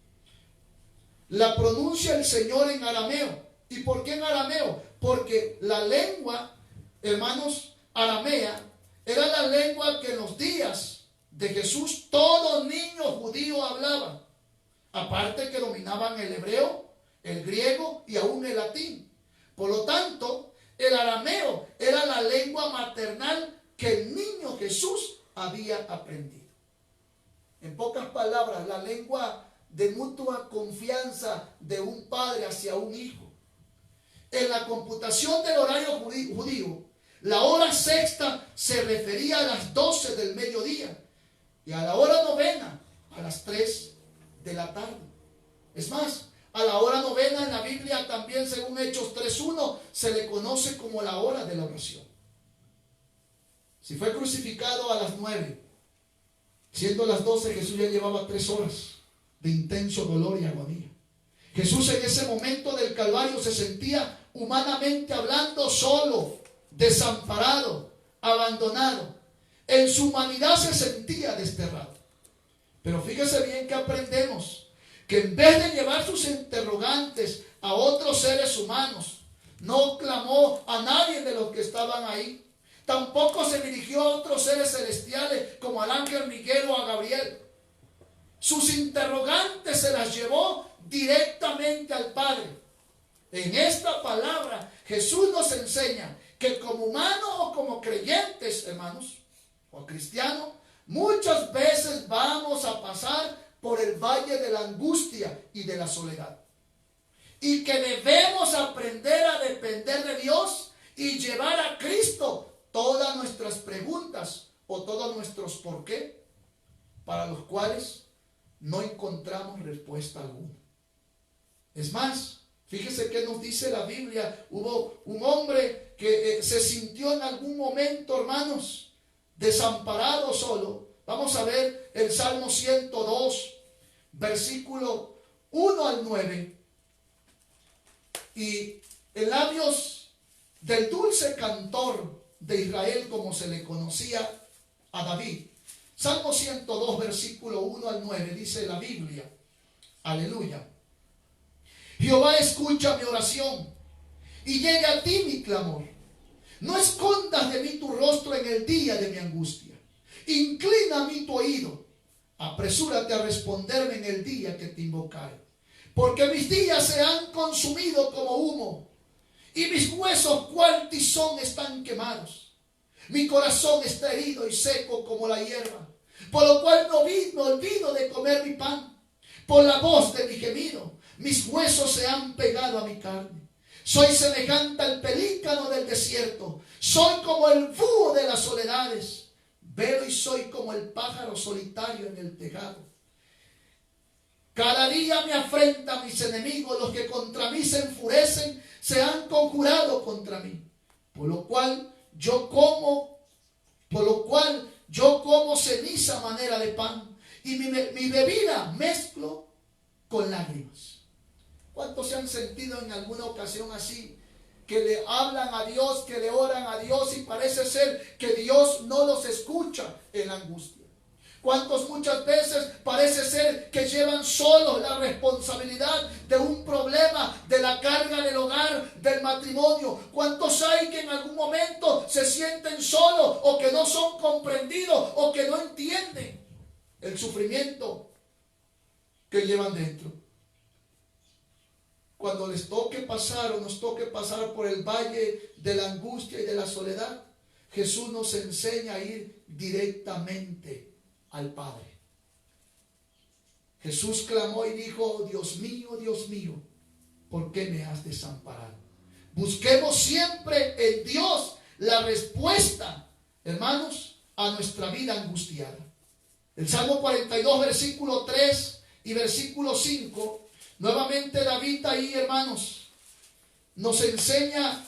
la pronuncia el Señor en arameo. ¿Y por qué en arameo? Porque la lengua, hermanos, aramea, era la lengua que en los días de Jesús todo niño judío hablaba. Aparte que dominaban el hebreo, el griego y aún el latín. Por lo tanto, el arameo era la lengua maternal que el niño Jesús había aprendido. En pocas palabras, la lengua de mutua confianza de un padre hacia un hijo. En la computación del horario judío, la hora sexta se refería a las 12 del mediodía y a la hora novena a las 3 de la tarde. Es más, a la hora novena en la Biblia también, según Hechos 3:1, se le conoce como la hora de la oración. Si fue crucificado a las 9, siendo las 12, Jesús ya llevaba 3 horas de intenso dolor y agonía. Jesús en ese momento del Calvario se sentía humanamente hablando solo, desamparado, abandonado. En su humanidad se sentía desterrado. Pero fíjese bien que aprendemos que en vez de llevar sus interrogantes a otros seres humanos, no clamó a nadie de los que estaban ahí. Tampoco se dirigió a otros seres celestiales como al ángel Miguel o a Gabriel. Sus interrogantes se las llevó directamente al Padre. En esta palabra Jesús nos enseña que como humanos o como creyentes, hermanos, o cristianos, muchas veces vamos a pasar por el valle de la angustia y de la soledad. Y que debemos aprender a depender de Dios y llevar a Cristo todas nuestras preguntas o todos nuestros por qué, para los cuales no encontramos respuesta alguna. Es más, fíjese que nos dice la Biblia, hubo un hombre que se sintió en algún momento, hermanos, desamparado solo. Vamos a ver el Salmo 102, versículo 1 al 9. Y en labios del dulce cantor de Israel, como se le conocía a David, Salmo 102, versículo 1 al 9, dice la Biblia, aleluya. Jehová, escucha mi oración y llegue a ti mi clamor. No escondas de mí tu rostro en el día de mi angustia. Inclina a mí tu oído. Apresúrate a responderme en el día que te invocare. Porque mis días se han consumido como humo y mis huesos cual tizón están quemados. Mi corazón está herido y seco como la hierba, por lo cual me olvido de comer mi pan. Por la voz de mi gemido, mis huesos se han pegado a mi carne. Soy semejante al pelícano del desierto. Soy como el búho de las soledades. Velo y soy como el pájaro solitario en el tejado. Cada día me afrentan mis enemigos, los que contra mí se enfurecen, se han conjurado contra mí. Por lo cual yo como ceniza a manera de pan, y mi bebida mezclo con lágrimas. ¿Cuántos se han sentido en alguna ocasión así? Que le hablan a Dios, que le oran a Dios y parece ser que Dios no los escucha en la angustia. ¿Cuántos muchas veces parece ser que llevan solos la responsabilidad de un problema, de la carga del hogar, del matrimonio? ¿Cuántos hay que en algún momento se sienten solos o que no son comprendidos o que no entienden el sufrimiento que llevan dentro? Cuando les toque pasar o nos toque pasar por el valle de la angustia y de la soledad, Jesús nos enseña a ir directamente al Padre. Jesús clamó y dijo: Dios mío, ¿por qué me has desamparado? Busquemos siempre en Dios la respuesta, hermanos, a nuestra vida angustiada. El Salmo 42, versículo 3 y versículo 5, nuevamente David ahí, hermanos, nos enseña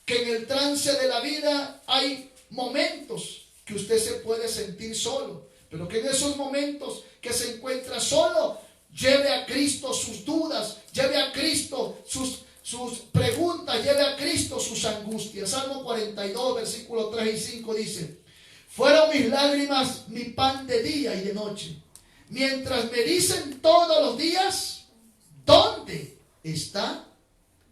que en el trance de la vida hay momentos que usted se puede sentir solo, pero que en esos momentos que se encuentra solo, lleve a Cristo sus dudas, lleve a Cristo sus preguntas, lleve a Cristo sus angustias. Salmo 42, versículos 3 y 5 dice: fueron mis lágrimas mi pan de día y de noche, mientras me dicen todos los días: ¿dónde está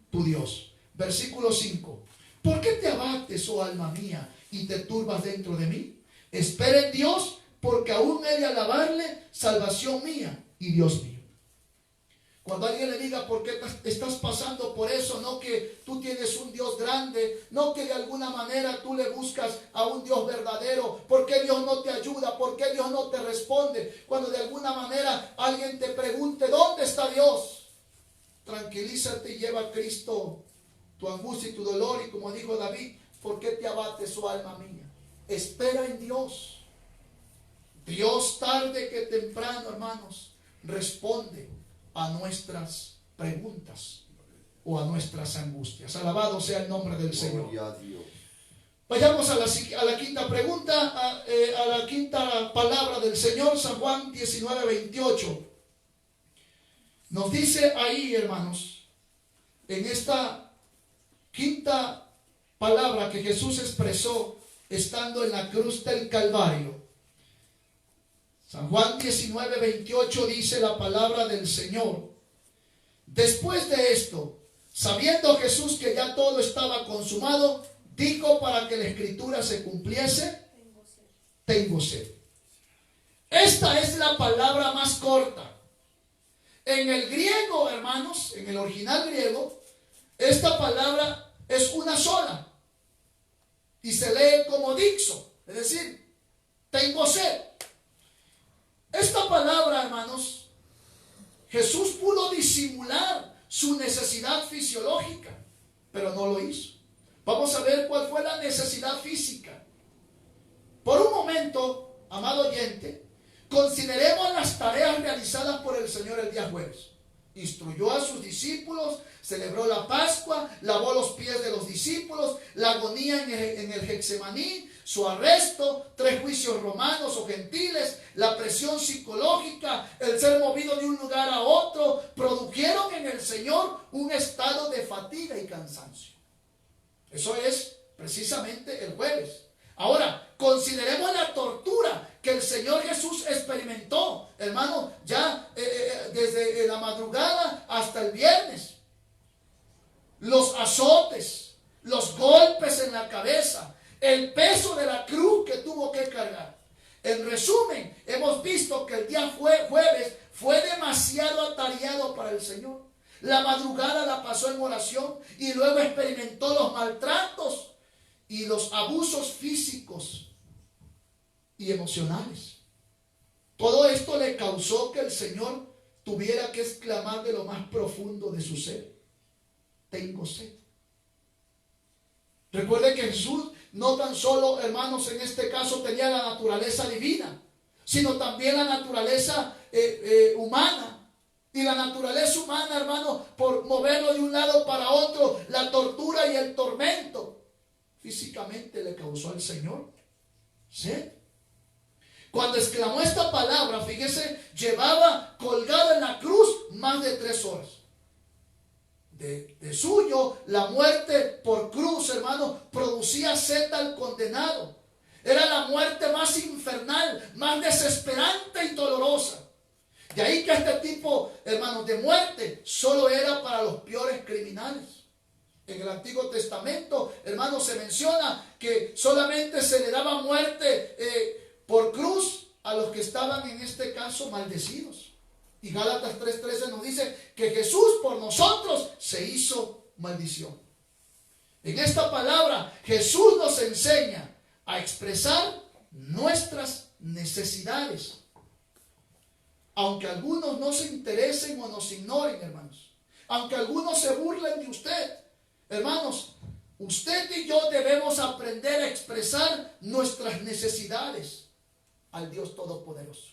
tu Dios? Versículo 5: ¿por qué te abates, oh alma mía, y te turbas dentro de mí? Espera en Dios, porque aún he de alabarle, salvación mía y Dios mío. Cuando alguien le diga: ¿por qué estás pasando por eso? No que tú tienes un Dios grande, no que de alguna manera tú le buscas a un Dios verdadero. ¿Por qué Dios no te ayuda? ¿Por qué Dios no te responde? Cuando de alguna manera alguien te pregunte: ¿dónde está Dios? Tranquilízate y lleva a Cristo tu angustia y tu dolor. Y como dijo David: ¿por qué te abates, oh alma mía? Espera en Dios. Dios, tarde que temprano, hermanos, responde a nuestras preguntas o a nuestras angustias. Alabado sea el nombre del Señor. Vayamos a la quinta pregunta, a la quinta palabra del Señor. San Juan 19, 28. Nos dice ahí, hermanos, en esta quinta palabra que Jesús expresó estando en la cruz del Calvario. San Juan 19, 28 dice la palabra del Señor: después de esto, sabiendo Jesús que ya todo estaba consumado, dijo para que la escritura se cumpliese: tengo sed. Esta es la palabra más corta. En el griego, hermanos, en el original griego, esta palabra es una sola y se lee como dixo, es decir, tengo sed. Esta palabra, hermanos, Jesús pudo disimular su necesidad fisiológica, pero no lo hizo. Vamos a ver cuál fue la necesidad física. Por un momento, amado oyente, consideremos las tareas realizadas por el Señor el día jueves. Instruyó a sus discípulos, celebró la Pascua, lavó los pies de los discípulos, la agonía en el Getsemaní, su arresto, 3 juicios romanos o gentiles, la presión psicológica, el ser movido de un lugar a otro, produjeron en el Señor un estado de fatiga y cansancio. Eso es precisamente el jueves. Ahora, consideremos la tortura que el Señor Jesús experimentó, hermano, ya desde la madrugada hasta el viernes. Los azotes, los golpes en la cabeza, el peso de la cruz que tuvo que cargar. En resumen, hemos visto que el día jueves fue demasiado atareado para el Señor. La madrugada la pasó en oración y luego experimentó los maltratos y los abusos físicos y emocionales. Todo esto le causó que el Señor tuviera que exclamar de lo más profundo de su ser: tengo sed. Recuerde que Jesús no tan solo, hermanos, en este caso tenía la naturaleza divina, sino también la naturaleza humana. Y la naturaleza humana, hermano, por moverlo de un lado para otro, la tortura y el tormento, físicamente le causó al Señor sed. Cuando exclamó esta palabra, fíjese, llevaba colgado en la cruz más de 3 horas. De suyo, la muerte por cruz, hermano, producía sed al condenado. Era la muerte más infernal, más desesperante y dolorosa. De ahí que este tipo, hermanos, de muerte solo era para los peores criminales. En el Antiguo Testamento, hermanos, se menciona que solamente se le daba muerte por cruz a los que estaban en este caso maldecidos. Y Gálatas 3:13 nos dice que Jesús por nosotros se hizo maldición. En esta palabra Jesús nos enseña a expresar nuestras necesidades. Aunque algunos no se interesen o nos ignoren, hermanos. Aunque algunos se burlen de usted, hermanos, usted y yo debemos aprender a expresar nuestras necesidades al Dios Todopoderoso.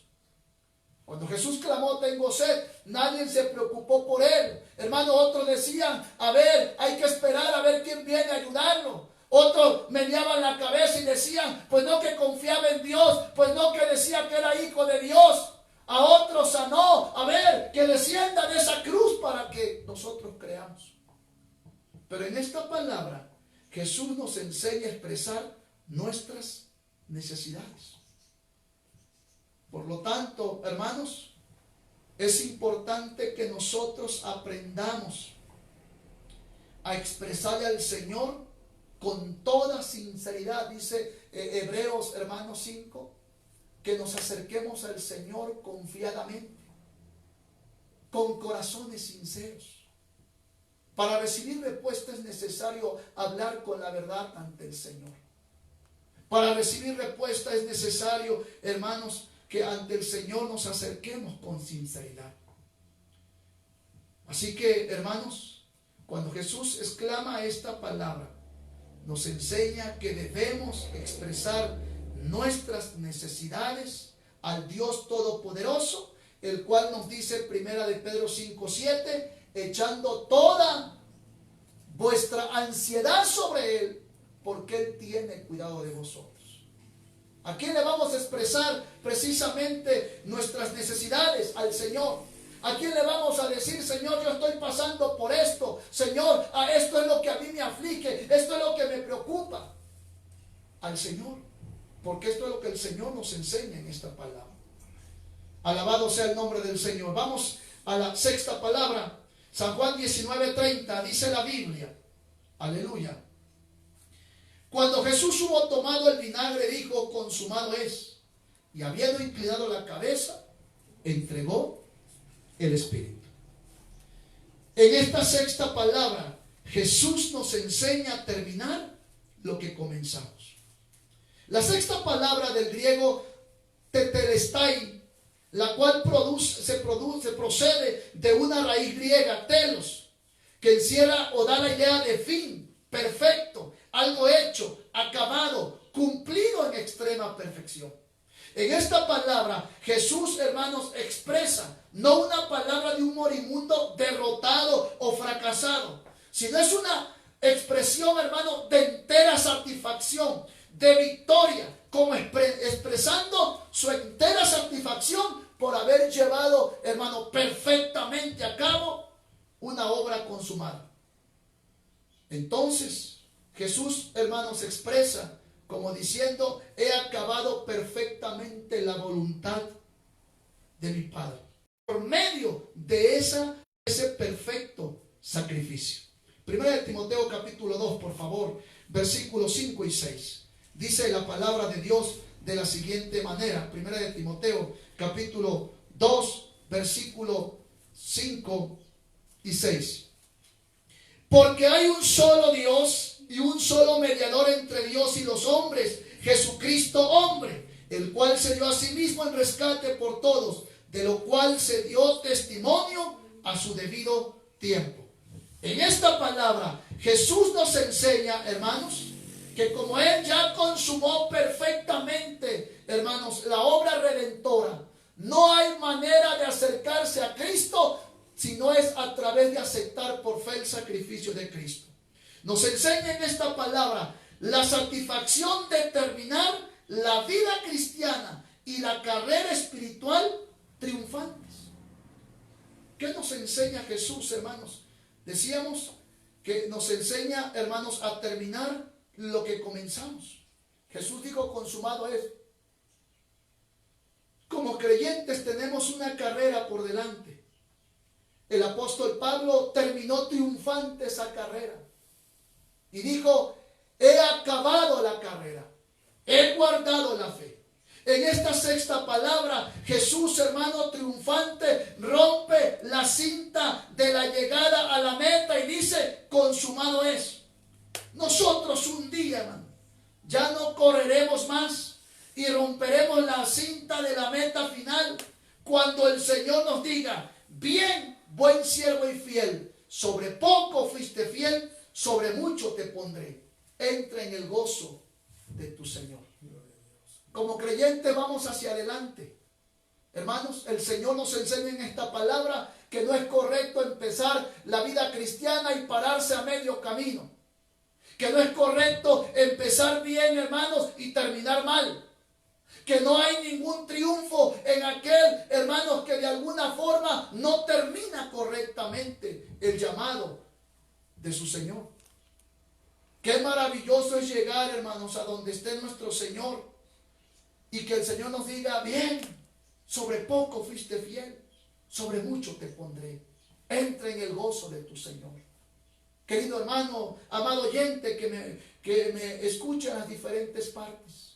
Cuando Jesús clamó, tengo sed, nadie se preocupó por él. Hermano, otros decían, a ver, hay que esperar a ver quién viene a ayudarlo. Otros meneaban la cabeza y decían, pues no que confiaba en Dios, pues no que decía que era hijo de Dios. A otros sanó, a ver, que descienda de esa cruz para que nosotros creamos. Pero en esta palabra, Jesús nos enseña a expresar nuestras necesidades. Por lo tanto, hermanos, es importante que nosotros aprendamos a expresarle al Señor con toda sinceridad. Dice Hebreos, hermanos 5, que nos acerquemos al Señor confiadamente, con corazones sinceros. Para recibir respuesta es necesario hablar con la verdad ante el Señor. Para recibir respuesta es necesario, hermanos, que ante el Señor nos acerquemos con sinceridad. Así que, hermanos, cuando Jesús exclama esta palabra, nos enseña que debemos expresar nuestras necesidades al Dios Todopoderoso, el cual nos dice primera de Pedro 5:7, echando toda vuestra ansiedad sobre Él, porque Él tiene cuidado de vosotros. ¿A quién le vamos a expresar precisamente nuestras necesidades? Al Señor. ¿A quién le vamos a decir, Señor, yo estoy pasando por esto? Señor, esto es lo que a mí me aflige, esto es lo que me preocupa. Al Señor. Porque esto es lo que el Señor nos enseña en esta palabra. Alabado sea el nombre del Señor. Vamos a la sexta palabra. San Juan 19:30, dice la Biblia. Aleluya. Cuando Jesús hubo tomado el vinagre, dijo, consumado es. Y habiendo inclinado la cabeza, entregó el Espíritu. En esta sexta palabra, Jesús nos enseña a terminar lo que comenzamos. La sexta palabra del griego, tetelestai, la cual procede de una raíz griega, telos, que encierra o da la idea de fin, perfecto, algo hecho, acabado, cumplido en extrema perfección. En esta palabra, Jesús, hermanos, expresa no una palabra de un moribundo derrotado o fracasado, sino es una expresión, hermano, de entera satisfacción, de victoria, como expresando su entera satisfacción por haber llevado, hermano, perfectamente a cabo una obra consumada. Entonces, Jesús, hermanos, expresa como diciendo, he acabado perfectamente la voluntad de mi Padre. Por medio de ese perfecto sacrificio. Primera de Timoteo capítulo 2, por favor, versículos 5 y 6. Dice la palabra de Dios de la siguiente manera. Primera de Timoteo capítulo 2, versículo 5 y 6. Porque hay un solo Dios y un solo mediador entre Dios y los hombres, Jesucristo hombre, el cual se dio a sí mismo en rescate por todos, de lo cual se dio testimonio a su debido tiempo. En esta palabra Jesús nos enseña, hermanos, que como Él ya consumó perfectamente, hermanos, la obra redentora No hay manera de acercarse a Cristo si no es a través de aceptar por fe el sacrificio de Cristo. Nos enseña en esta palabra la satisfacción de terminar la vida cristiana y la carrera espiritual triunfantes. ¿Qué nos enseña Jesús, hermanos? Decíamos que nos enseña, hermanos, a terminar lo que comenzamos. Jesús dijo, consumado es. Como creyentes tenemos una carrera por delante. El apóstol Pablo terminó triunfante esa carrera y dijo, he acabado la carrera, he guardado la fe. En esta sexta palabra, Jesús, hermano, triunfante, rompe la cinta de la llegada a la meta y dice, consumado es. Nosotros un día, hermano, ya no correremos más y romperemos la cinta de la meta final cuando el Señor nos diga, bien, buen siervo y fiel, sobre poco fuiste fiel, sobre mucho te pondré. Entra en el gozo de tu Señor. Como creyentes vamos hacia adelante. Hermanos, el Señor nos enseña en esta palabra que no es correcto empezar la vida cristiana y pararse a medio camino. Que no es correcto empezar bien, hermanos, y terminar mal. Que no hay ningún triunfo en aquel, hermanos, que de alguna forma no termina correctamente el llamado de su Señor. Qué maravilloso es llegar, hermanos, a donde esté nuestro Señor y que el Señor nos diga, bien, sobre poco fuiste fiel, sobre mucho te pondré. Entra en el gozo de tu Señor. Querido hermano, amado oyente que me escucha en las diferentes partes.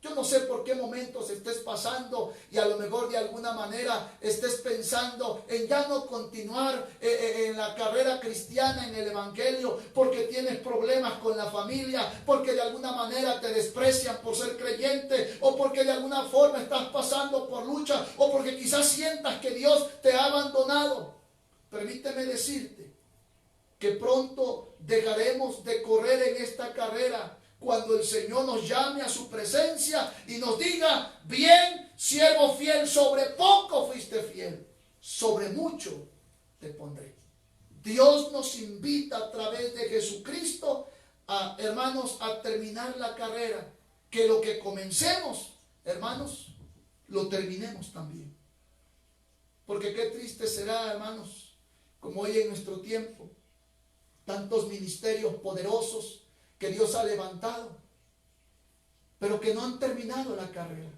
Yo no sé por qué momentos estés pasando y a lo mejor de alguna manera estés pensando en ya no continuar en la carrera cristiana, en el evangelio, porque tienes problemas con la familia, porque de alguna manera te desprecian por ser creyente, o porque de alguna forma estás pasando por lucha, o porque quizás sientas que Dios te ha abandonado. Permíteme decirte que pronto dejaremos de correr en esta carrera cuando el Señor nos llame a su presencia y nos diga, bien, siervo fiel, sobre poco fuiste fiel, sobre mucho te pondré. Dios nos invita a través de Jesucristo, hermanos, a terminar la carrera, que lo que comencemos, hermanos, lo terminemos también. Porque qué triste será, hermanos, como hoy en nuestro tiempo, tantos ministerios poderosos que Dios ha levantado, pero que no han terminado la carrera.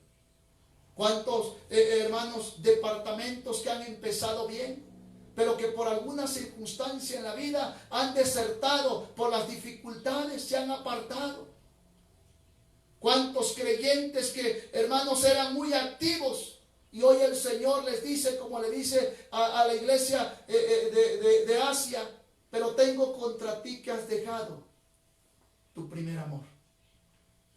¿Cuántos, hermanos, departamentos que han empezado bien, pero que por alguna circunstancia en la vida han desertado por las dificultades, se han apartado? ¿Cuántos creyentes que, hermanos, eran muy activos y hoy el Señor les dice, como le dice a la iglesia de Asia, pero tengo contra ti que has dejado tu primer amor?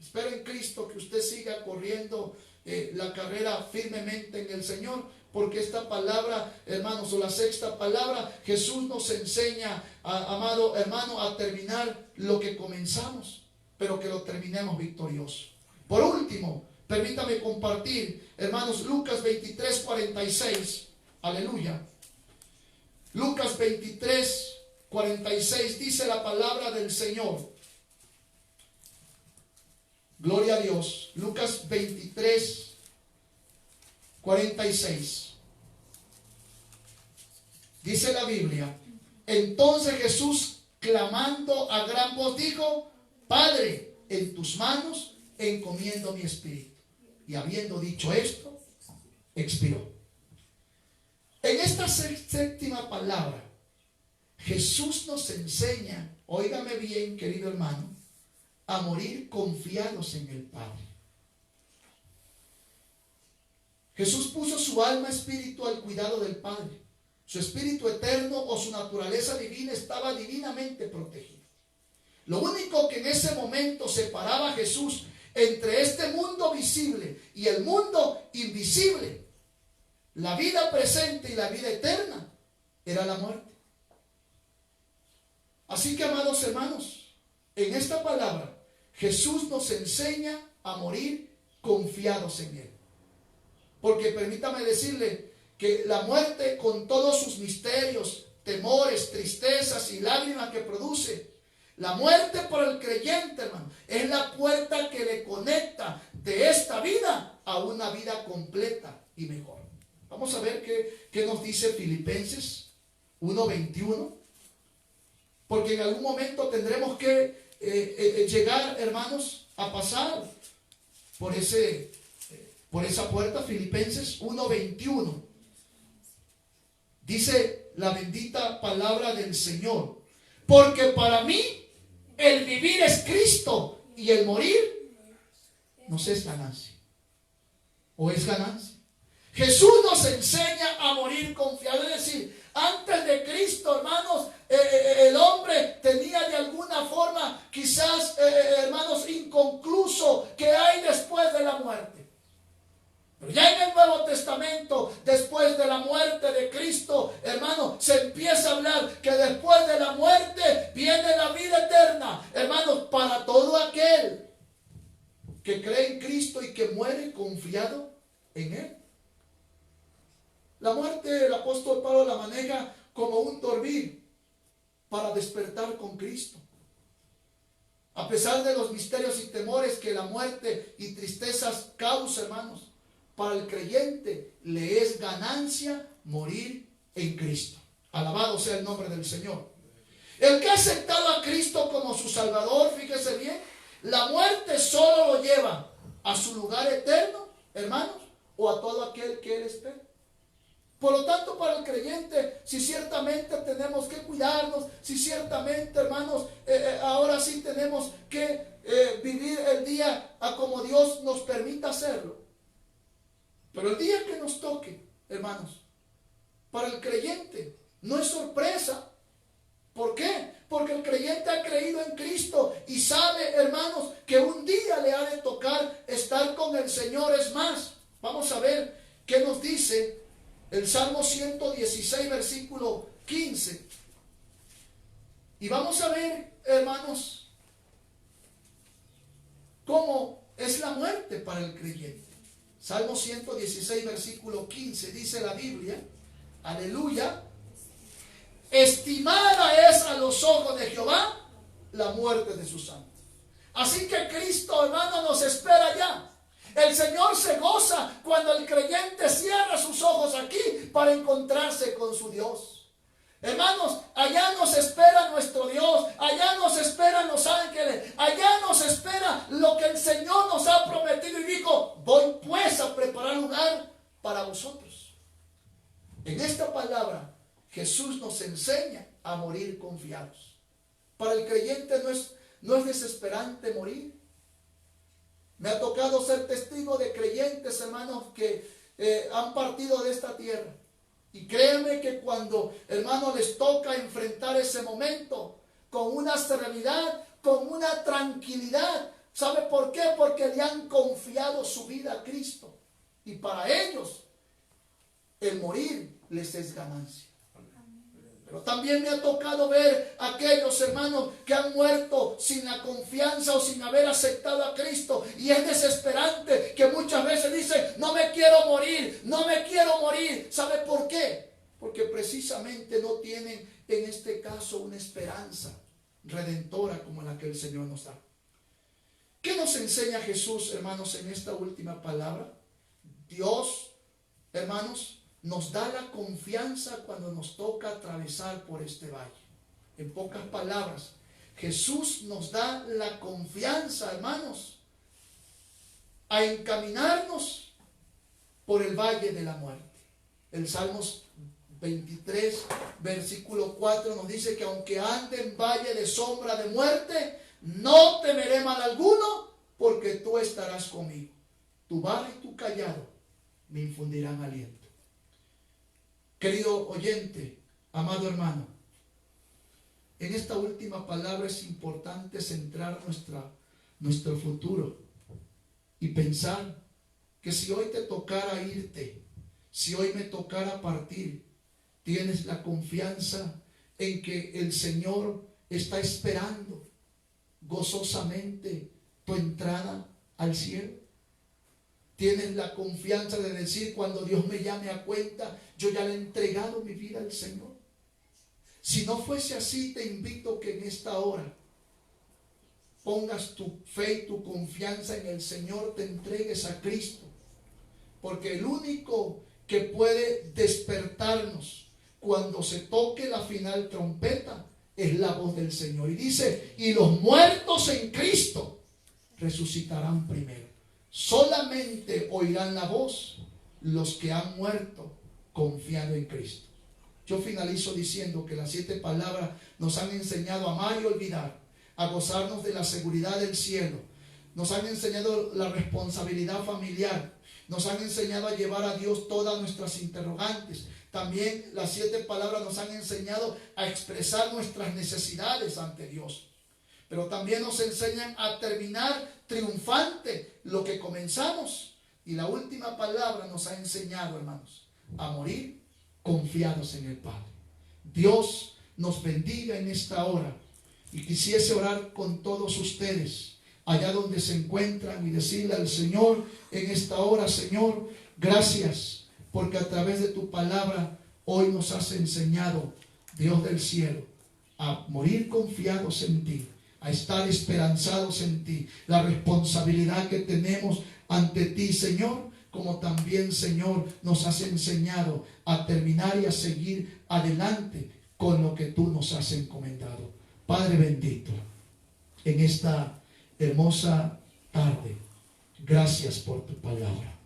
Espero en Cristo que usted siga corriendo la carrera firmemente en el Señor, porque esta palabra, hermanos, o la sexta palabra, Jesús nos enseña, amado hermano, a terminar lo que comenzamos, pero que lo terminemos victorioso. Por último, permítame compartir, hermanos, Lucas 23, 46, aleluya. Lucas 23, 46 dice la palabra del Señor. Gloria a Dios. Lucas 23, 46. Dice la Biblia: entonces Jesús, clamando a gran voz, dijo: Padre, en tus manos encomiendo mi espíritu. Y habiendo dicho esto, expiró. En esta séptima palabra, Jesús nos enseña, óigame bien, querido hermano, a morir confiados en el Padre. Jesús puso su alma, espíritu al cuidado del Padre. Su espíritu eterno o su naturaleza divina estaba divinamente protegido. Lo único que en ese momento separaba a Jesús entre este mundo visible y el mundo invisible, la vida presente y la vida eterna, era la muerte. Así que, amados hermanos, en esta palabra Jesús nos enseña a morir confiados en Él. Porque permítame decirle que la muerte, con todos sus misterios, temores, tristezas y lágrimas que produce, la muerte para el creyente, hermano, es la puerta que le conecta de esta vida a una vida completa y mejor. Vamos a ver qué nos dice Filipenses 1:21. Porque en algún momento tendremos que llegar, hermanos, a pasar por esa puerta. Filipenses 1:21. Dice la bendita palabra del Señor: porque para mí el vivir es Cristo y el morir nos es ganancia. ¿O es ganancia? Jesús nos enseña a morir confiado. Es decir, antes de Cristo, hermanos, el hombre tenía de alguna forma, quizás, hermanos, inconcluso, ¿qué hay después de la muerte? Pero ya en el Nuevo Testamento, después de la muerte de Cristo, hermano, se empieza a hablar que después de la muerte viene la vida eterna, hermanos, para todo aquel que cree en Cristo y que muere confiado en Él. La muerte, el apóstol Pablo la maneja como un dormir para despertar con Cristo. A pesar de los misterios y temores que la muerte y tristezas causa, hermanos, para el creyente le es ganancia morir en Cristo. Alabado sea el nombre del Señor. El que ha aceptado a Cristo como su Salvador, fíjese bien, la muerte solo lo lleva a su lugar eterno, hermanos, o a todo aquel que Él espera. Por lo tanto, para el creyente, si ciertamente tenemos que cuidarnos, si ciertamente, hermanos, ahora sí tenemos que vivir el día a como Dios nos permita hacerlo. Pero el día que nos toque, hermanos, para el creyente no es sorpresa. ¿Por qué? Porque el creyente ha creído en Cristo y sabe, hermanos, que un día le ha de tocar estar con el Señor. Es más, vamos a ver qué nos dice el Salmo 116, versículo 15. Y vamos a ver, hermanos, cómo es la muerte para el creyente. Salmo 116, versículo 15, dice la Biblia, aleluya: estimada es a los ojos de Jehová la muerte de sus santos. Así que Cristo, hermano, nos espera ya. El Señor se goza cuando el creyente cierra sus ojos aquí para encontrarse con su Dios. Hermanos, allá nos espera nuestro Dios, allá nos esperan los ángeles, allá nos espera lo que el Señor nos ha prometido y dijo: voy pues a preparar lugar para vosotros. En esta palabra Jesús nos enseña a morir confiados. Para el creyente no es desesperante morir. Me ha tocado ser testigo de creyentes, hermanos, que han partido de esta tierra. Y créanme que cuando, hermanos, les toca enfrentar ese momento con una serenidad, con una tranquilidad. ¿Sabe por qué? Porque le han confiado su vida a Cristo. Y para ellos, el morir les es ganancia. Pero también me ha tocado ver a aquellos hermanos que han muerto sin la confianza o sin haber aceptado a Cristo. Y es desesperante que muchas veces dicen: no me quiero morir, no me quiero morir. ¿Sabe por qué? Porque precisamente no tienen en este caso una esperanza redentora como la que el Señor nos da. ¿Qué nos enseña Jesús, hermanos, en esta última palabra? Dios, hermanos, nos da la confianza cuando nos toca atravesar por este valle. En pocas palabras, Jesús nos da la confianza, hermanos, a encaminarnos por el valle de la muerte. El Salmos 23, versículo 4 nos dice que aunque ande en valle de sombra de muerte, no temeré mal alguno, porque tú estarás conmigo. Tu vara y tu callado me infundirán aliento. Querido oyente, amado hermano, en esta última palabra es importante centrar nuestro futuro y pensar que si hoy te tocara irte, si hoy me tocara partir, tienes la confianza en que el Señor está esperando gozosamente tu entrada al cielo. Tienes la confianza de decir, cuando Dios me llame a cuenta, yo ya le he entregado mi vida al Señor. Si no fuese así, te invito que en esta hora pongas tu fe y tu confianza en el Señor, te entregues a Cristo. Porque el único que puede despertarnos cuando se toque la final trompeta es la voz del Señor. Y dice, y los muertos en Cristo resucitarán primero. Solamente oirán la voz los que han muerto confiando en Cristo. Yo finalizo diciendo que las 7 palabras nos han enseñado a amar y olvidar, a gozarnos de la seguridad del cielo. Nos han enseñado la responsabilidad familiar. Nos han enseñado a llevar a Dios todas nuestras interrogantes. También las 7 palabras nos han enseñado a expresar nuestras necesidades ante Dios. Pero también nos enseñan a terminar triunfante lo que comenzamos. Y la última palabra nos ha enseñado, hermanos, a morir confiados en el Padre. Dios nos bendiga en esta hora. Y quisiese orar con todos ustedes, allá donde se encuentran, y decirle al Señor en esta hora: Señor, gracias, porque a través de tu palabra hoy nos has enseñado, Dios del cielo, a morir confiados en ti, a estar esperanzados en ti, la responsabilidad que tenemos ante ti, Señor, como también, Señor, nos has enseñado a terminar y a seguir adelante con lo que tú nos has encomendado. Padre bendito, en esta hermosa tarde, gracias por tu palabra.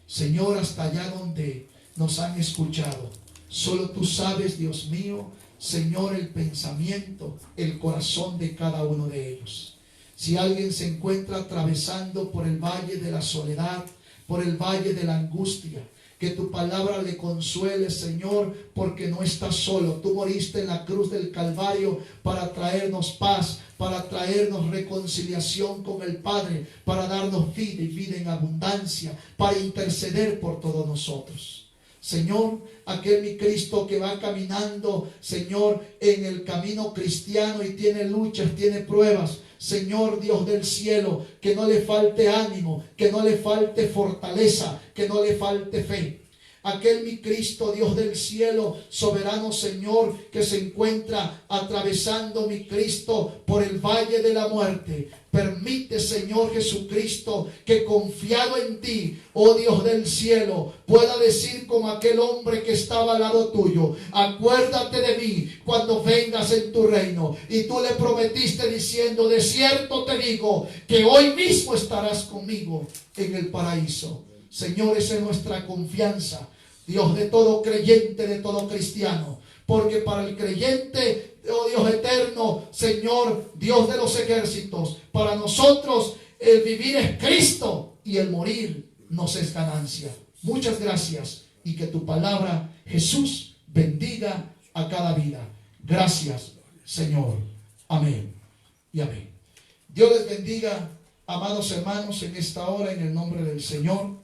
Señor, hasta allá donde nos han escuchado, solo tú sabes, Dios mío, Señor, el pensamiento, el corazón de cada uno de ellos. Si alguien se encuentra atravesando por el valle de la soledad, por el valle de la angustia, que tu palabra le consuele, Señor, porque no estás solo. Tú moriste en la cruz del Calvario para traernos paz, para traernos reconciliación con el Padre, para darnos vida y vida en abundancia, para interceder por todos nosotros. Señor, aquel mi Cristo que va caminando, Señor, en el camino cristiano y tiene luchas, tiene pruebas, Señor Dios del cielo, que no le falte ánimo, que no le falte fortaleza, que no le falte fe. Aquel mi Cristo, Dios del cielo, soberano Señor, que se encuentra atravesando, mi Cristo, por el valle de la muerte. Permite, Señor Jesucristo, que confiado en ti, oh Dios del cielo, pueda decir como aquel hombre que estaba al lado tuyo: acuérdate de mí cuando vengas en tu reino. Y tú le prometiste diciendo: de cierto te digo que hoy mismo estarás conmigo en el paraíso. Señor, esa es nuestra confianza, Dios, de todo creyente, de todo cristiano. Porque para el creyente, oh Dios eterno, Señor, Dios de los ejércitos, para nosotros el vivir es Cristo y el morir nos es ganancia. Muchas gracias, y que tu palabra, Jesús, bendiga a cada vida. Gracias, Señor. Amén y amén. Dios les bendiga, amados hermanos, en esta hora, en el nombre del Señor.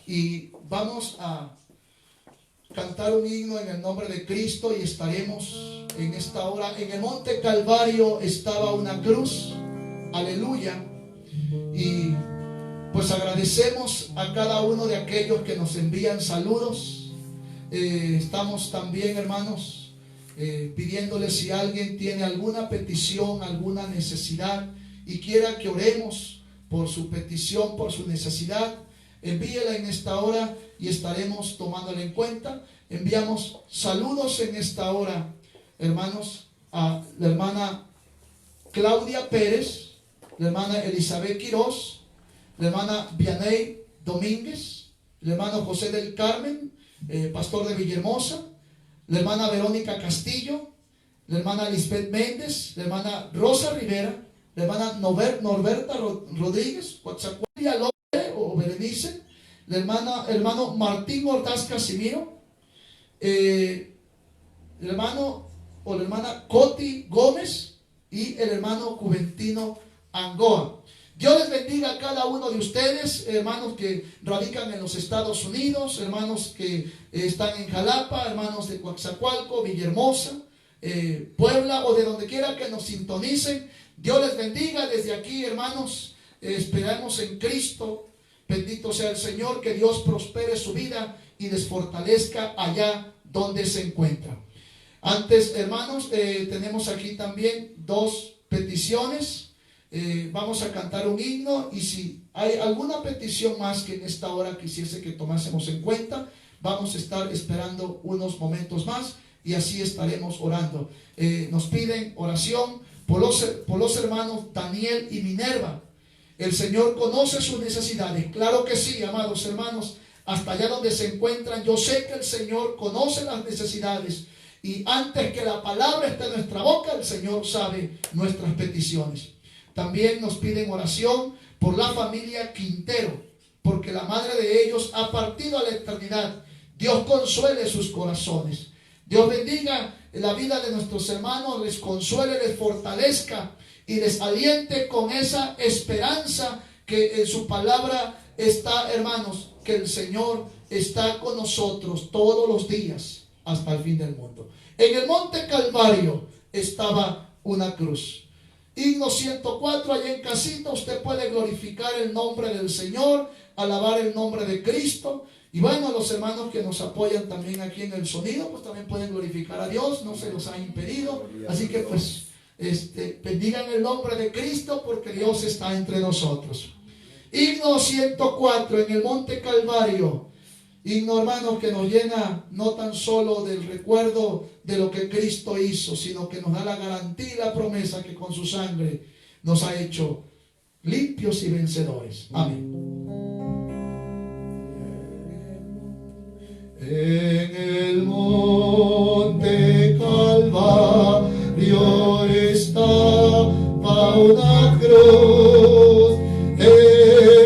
Y vamos a cantar un himno en el nombre de Cristo, y estaremos en esta hora. En el monte Calvario estaba una cruz, aleluya, y pues agradecemos a cada uno de aquellos que nos envían saludos. Estamos también, hermanos, pidiéndoles, si alguien tiene alguna petición, alguna necesidad y quiera que oremos por su petición, por su necesidad, envíela en esta hora y estaremos tomándola en cuenta. Enviamos saludos en esta hora, hermanos, a la hermana Claudia Pérez, la hermana Elizabeth Quiroz, la hermana Vianey Domínguez, el hermano José del Carmen, pastor de Villahermosa, la hermana Verónica Castillo, la hermana Lisbeth Méndez, la hermana Rosa Rivera, la hermana Norberta Rodríguez, Coatzacoalcos López o Berenice, la hermano Martín Ordaz Casimiro, el hermano o la hermana Coti Gómez y el hermano Juventino Angoa. Dios les bendiga a cada uno de ustedes, hermanos que radican en los Estados Unidos, hermanos que están en Jalapa, hermanos de Coatzacoalcos, Villahermosa, Puebla o de donde quiera que nos sintonicen. Dios les bendiga desde aquí, hermanos. Esperamos en Cristo Bendito sea el Señor, que Dios prospere su vida y les fortalezca allá donde se encuentra. Antes, hermanos, tenemos aquí también dos peticiones. Vamos a cantar un himno, y si hay alguna petición más que en esta hora quisiese que tomásemos en cuenta, vamos a estar esperando unos momentos más y así estaremos orando. Nos piden oración por los hermanos Daniel y Minerva. El Señor conoce sus necesidades. Claro que sí, amados hermanos, hasta allá donde se encuentran, yo sé que el Señor conoce las necesidades, y antes que la palabra esté en nuestra boca, el Señor sabe nuestras peticiones. También nos piden oración por la familia Quintero, porque la madre de ellos ha partido a la eternidad. Dios consuele sus corazones. Dios bendiga la vida de nuestros hermanos, les consuele, les fortalezca y les aliente con esa esperanza que en su palabra está, hermanos, que el Señor está con nosotros todos los días hasta el fin del mundo. En el monte Calvario estaba una cruz. Himno 104, allá en casita usted puede glorificar el nombre del Señor, alabar el nombre de Cristo. Y bueno, los hermanos que nos apoyan también aquí en el sonido, pues también pueden glorificar a Dios, no se los ha impedido. Así que pues bendigan el nombre de Cristo, porque Dios está entre nosotros. Himno 104, en el monte Calvario. Himno, hermanos, que nos llena no tan solo del recuerdo de lo que Cristo hizo, sino que nos da la garantía y la promesa que con su sangre nos ha hecho limpios y vencedores. Amén. En el monte Calvario estaba una cruz,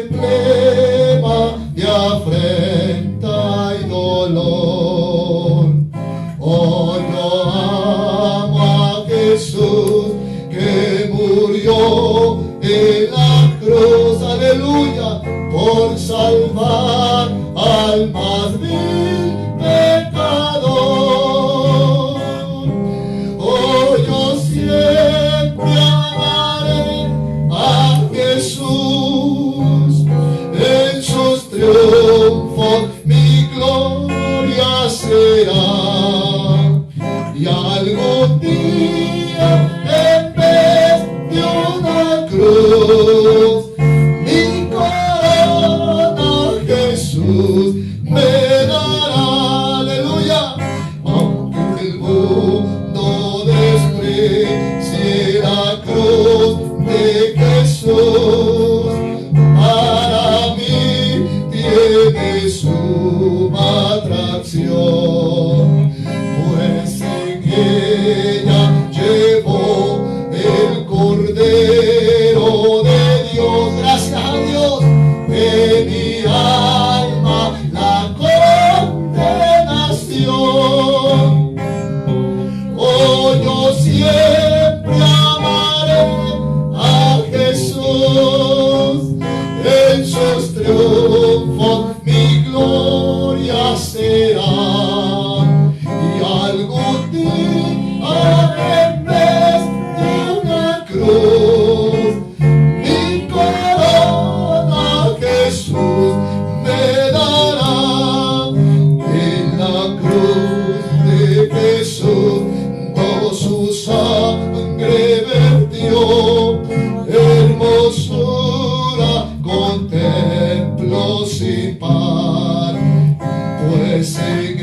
emblema de afrenta y dolor. Oh, yo amo a Jesús, que murió en la cruz, aleluya, por salvar al más vil pecador. Oh, yo siempre amaré a Jesús, en sus triunfos mi gloria será. Y algún día, en vez de una cruz, mi corona Jesús me dará, aleluya. Aunque el mundo desprecie la cruz de Jesús, para mí tiene suma atracción, pues en ella llevó el Cordero de Dios, gracias a Dios, de mi alma la condenación. Oh, yo siempre amaré a Jesús, en sus triunfos mi gloria será. Y algún día, en vez de una cruz, mi corona Jesús me dará. En la cruz de Jesús todo su sangre vertió, hermosura contemplo sin par, pues en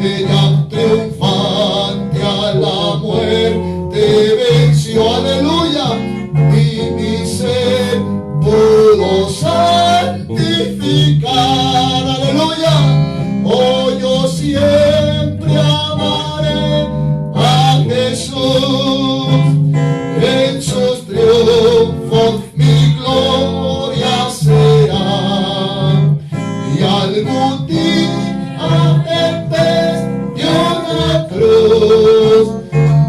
ella triunfante a la muerte venció, aleluya, y mi ser pudo santificar, aleluya. Oh, yo siempre amaré a Jesús, en sus triunfos mi gloria será. Y algún día, en vez de una cruz,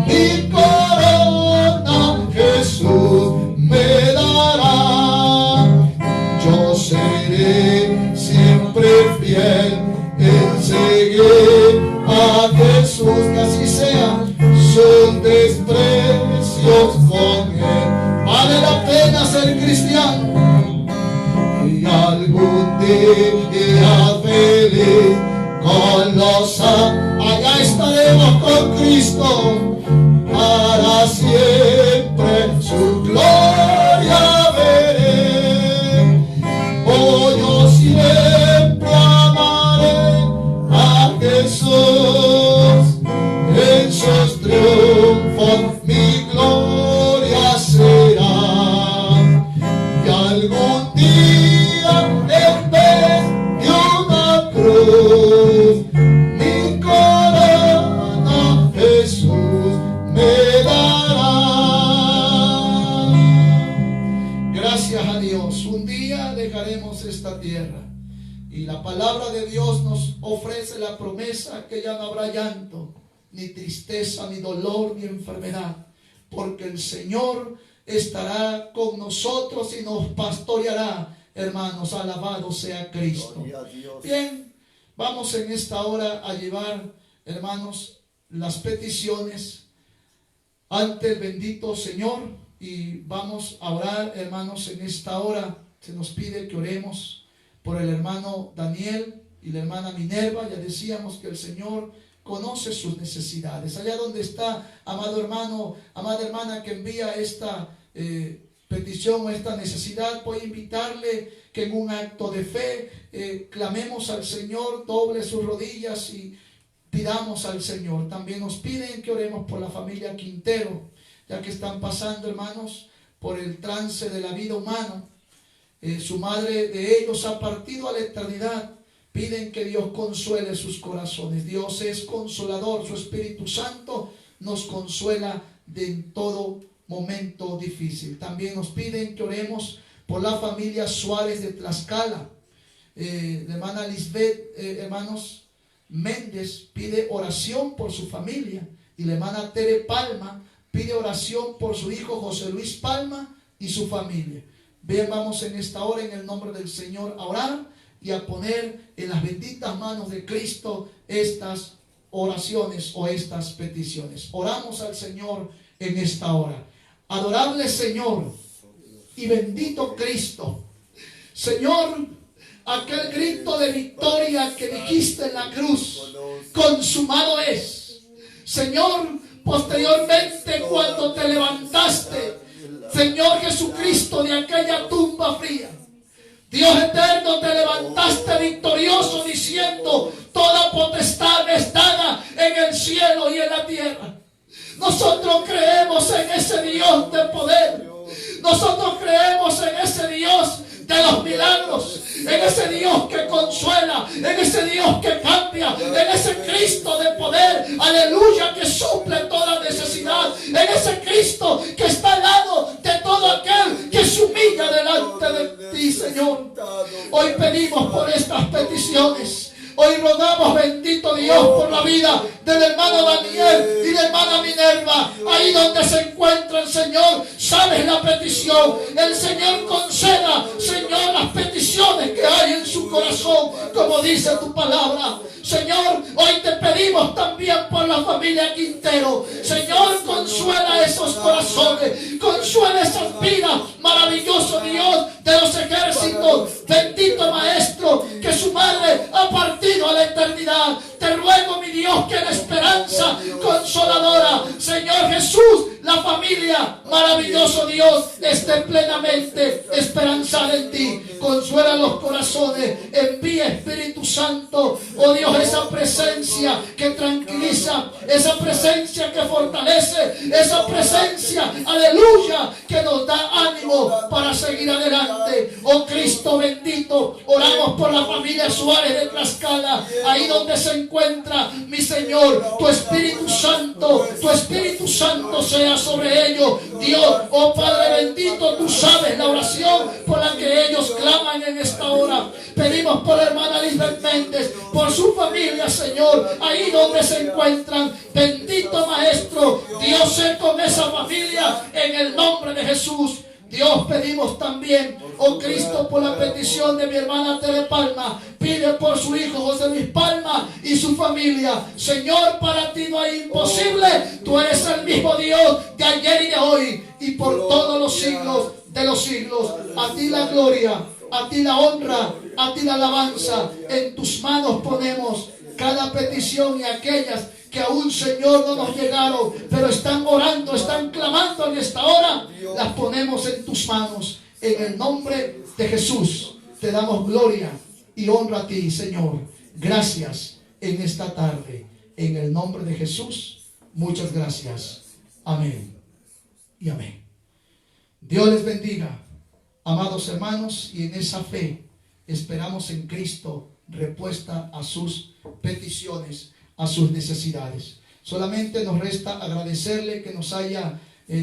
mi corona día feliz con los allá estaremos con Cristo para siempre, su gloria veré. Oh, yo siempre amaré a Jesús, en sus triunfos mi gloria será. Y algún día en vez de una cruz, mi corona Jesús me dará. Gracias a Dios. Un día dejaremos esta tierra y la palabra de Dios nos ofrece la promesa que ya no habrá llanto, ni tristeza, ni dolor, ni enfermedad, porque el Señor estará con nosotros y nos pastoreará. Hermanos, alabado sea Cristo. Bien, vamos en esta hora a llevar, hermanos, las peticiones ante el bendito Señor y vamos a orar, hermanos, en esta hora. Se nos pide que oremos por el hermano Daniel y la hermana Minerva. Ya decíamos que el Señor conoce sus necesidades. Allá donde está, amado hermano, amada hermana que envía esta petición o esta necesidad, voy a invitarle que en un acto de fe clamemos al Señor, doble sus rodillas y pidamos al Señor. También nos piden que oremos por la familia Quintero, ya que están pasando, hermanos, por el trance de la vida humana. Su madre de ellos ha partido a la eternidad. Piden que Dios consuele sus corazones. Dios es consolador. Su Espíritu Santo nos consuela en todo momento difícil. También nos piden que oremos por la familia Suárez de Tlaxcala. La hermana Lisbeth, hermanos Méndez, pide oración por su familia. Y la hermana Tere Palma pide oración por su hijo José Luis Palma y su familia. Bien, vamos en esta hora en el nombre del Señor a orar y a poner en las benditas manos de Cristo estas oraciones o estas peticiones. Oramos al Señor en esta hora. Adorable Señor y bendito Cristo. Señor, aquel grito de victoria que dijiste en la cruz, consumado es. Señor, posteriormente cuando te levantaste, Señor Jesucristo, de aquella tumba fría, Dios eterno, te levantaste victorioso diciendo: toda potestad es dada en el cielo y en la tierra. Nosotros creemos en ese Dios de poder. Nosotros creemos en ese Dios de los milagros, en ese Dios que consuela, en ese Dios que cambia, en ese Cristo de poder, aleluya, que suple toda necesidad, en ese Cristo que está al lado de todo aquel que se humilla delante de ti, Señor. Hoy pedimos por estas peticiones. Hoy rogamos, bendito Dios, por la vida del hermano Daniel y de la hermana Minerva. Ahí donde se encuentran, Señor, sabes la petición. El Señor conceda, Señor, las peticiones que hay en su corazón, como dice tu palabra. Señor, hoy te pedimos también por la familia Quintero. Señor, consuela esos corazones, consuela esas vidas. Maravilloso Dios de los ejércitos, bendito Maestro, que su madre ha partido a la eternidad. Te ruego, mi Dios, que la esperanza consoladora, Señor Jesús, la familia, maravilloso Dios, esté plenamente esperanzada en ti. Consuela los corazones, envía Espíritu Santo, oh Dios, esa presencia que tranquiliza, esa presencia que fortalece, esa presencia, aleluya, que nos da ánimo para seguir adelante. Oh Cristo bendito, oramos por la familia Suárez de Tlaxcala, ahí donde se encuentra, mi Señor, tu Espíritu Santo sea sobre ellos. Dios, oh Padre bendito, tú sabes la oración por la que ellos claman en esta hora. Pedimos por la hermana Lisbeth Méndez, por su familia, Señor, ahí donde se encuentran. Bendito Maestro, Dios sé con esa familia en el nombre de Jesús. Dios, pedimos también, oh Cristo, por la petición de mi hermana Tere Palma. Pide por su hijo José Luis Palma y su familia. Señor, para ti no hay imposible. Tú eres el mismo Dios de ayer y de hoy y por todos los siglos de los siglos. A ti la gloria, a ti la honra, a ti la alabanza. En tus manos ponemos cada petición y aquellas que aún, Señor, no nos llegaron, pero están orando, están clamando en esta hora. Las ponemos en tus manos. En el nombre de Jesús te damos gloria y honra a ti, Señor. Gracias en esta tarde. En el nombre de Jesús, muchas gracias. Amén y amén. Dios les bendiga, amados hermanos, y en esa fe esperamos en Cristo respuesta a sus peticiones, a sus necesidades. Solamente nos resta agradecerle que nos haya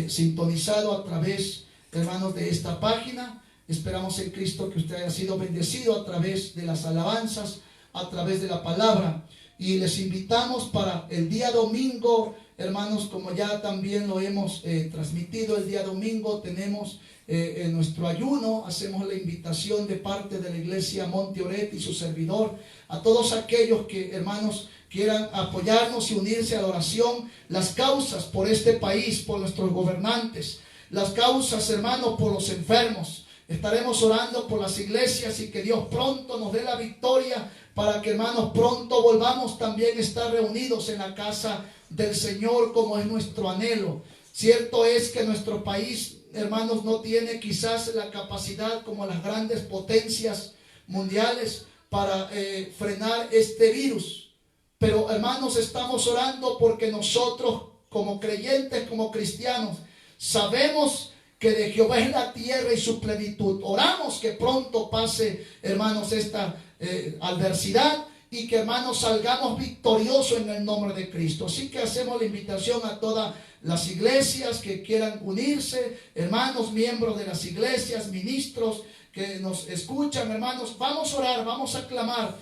sintonizado a través, hermanos, de esta página. Esperamos en Cristo que usted haya sido bendecido a través de las alabanzas, a través de la palabra. Y les invitamos para el día domingo, hermanos, como ya también lo hemos transmitido, el día domingo tenemos en nuestro ayuno, hacemos la invitación de parte de la iglesia Monte Oret y su servidor, a todos aquellos que, hermanos, quieran apoyarnos y unirse a la oración, las causas por este país, por nuestros gobernantes, las causas, hermanos, por los enfermos. Estaremos orando por las iglesias y que Dios pronto nos dé la victoria para que, hermanos, pronto volvamos también a estar reunidos en la casa del Señor como es nuestro anhelo. Cierto es que nuestro país, hermanos, no tiene quizás la capacidad como las grandes potencias mundiales para frenar este virus. Pero, hermanos, estamos orando porque nosotros como creyentes, como cristianos, sabemos que de Jehová es la tierra y su plenitud. Oramos que pronto pase, hermanos, esta adversidad y que, hermanos, salgamos victoriosos en el nombre de Cristo. Así que hacemos la invitación a todas las iglesias que quieran unirse, hermanos, miembros de las iglesias, ministros que nos escuchan, hermanos, vamos a orar, vamos a clamar,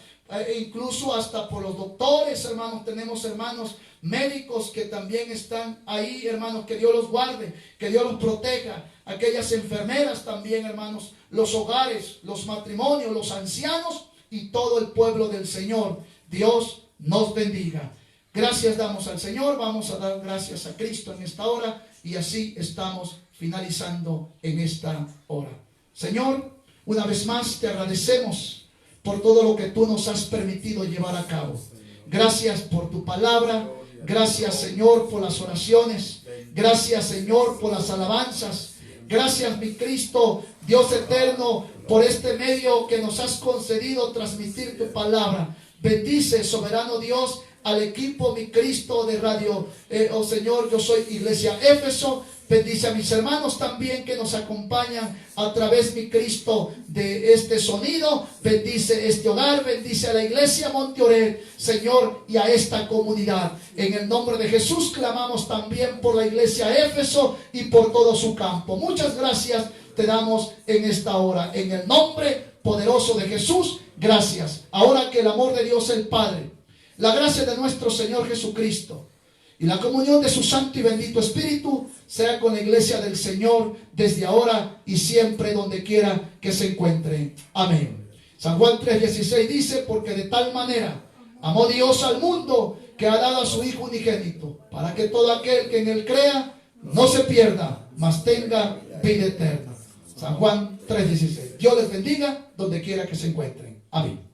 incluso hasta por los doctores, hermanos. Tenemos hermanos médicos que también están ahí, hermanos, que Dios los guarde, que Dios los proteja. Aquellas enfermeras también, hermanos, los hogares, los matrimonios, los ancianos y todo el pueblo del Señor. Dios nos bendiga. Gracias damos al Señor, vamos a dar gracias a Cristo en esta hora y así estamos finalizando en esta hora. Señor, una vez más te agradecemos por todo lo que tú nos has permitido llevar a cabo. Gracias por tu palabra. Gracias, Señor, por las oraciones. Gracias, Señor, por las alabanzas. Gracias, mi Cristo, Dios eterno, por este medio que nos has concedido transmitir tu palabra. Bendice, soberano Dios, al equipo, mi Cristo, de radio. Oh Señor, yo soy Iglesia Éfeso. Bendice a mis hermanos también que nos acompañan a través, mi Cristo, de este sonido. Bendice este hogar, bendice a la iglesia Monte Oret, Señor, y a esta comunidad. En el nombre de Jesús clamamos también por la iglesia Éfeso y por todo su campo. Muchas gracias te damos en esta hora. En el nombre poderoso de Jesús, gracias. Ahora que el amor de Dios el Padre, la gracia de nuestro Señor Jesucristo y la comunión de su Santo y bendito Espíritu sea con la iglesia del Señor desde ahora y siempre, donde quiera que se encuentre. Amén. San Juan 3:16 dice: porque de tal manera amó Dios al mundo que ha dado a su Hijo unigénito, para que todo aquel que en él crea no se pierda, mas tenga vida eterna. San Juan 3:16. Dios les bendiga donde quiera que se encuentren. Amén.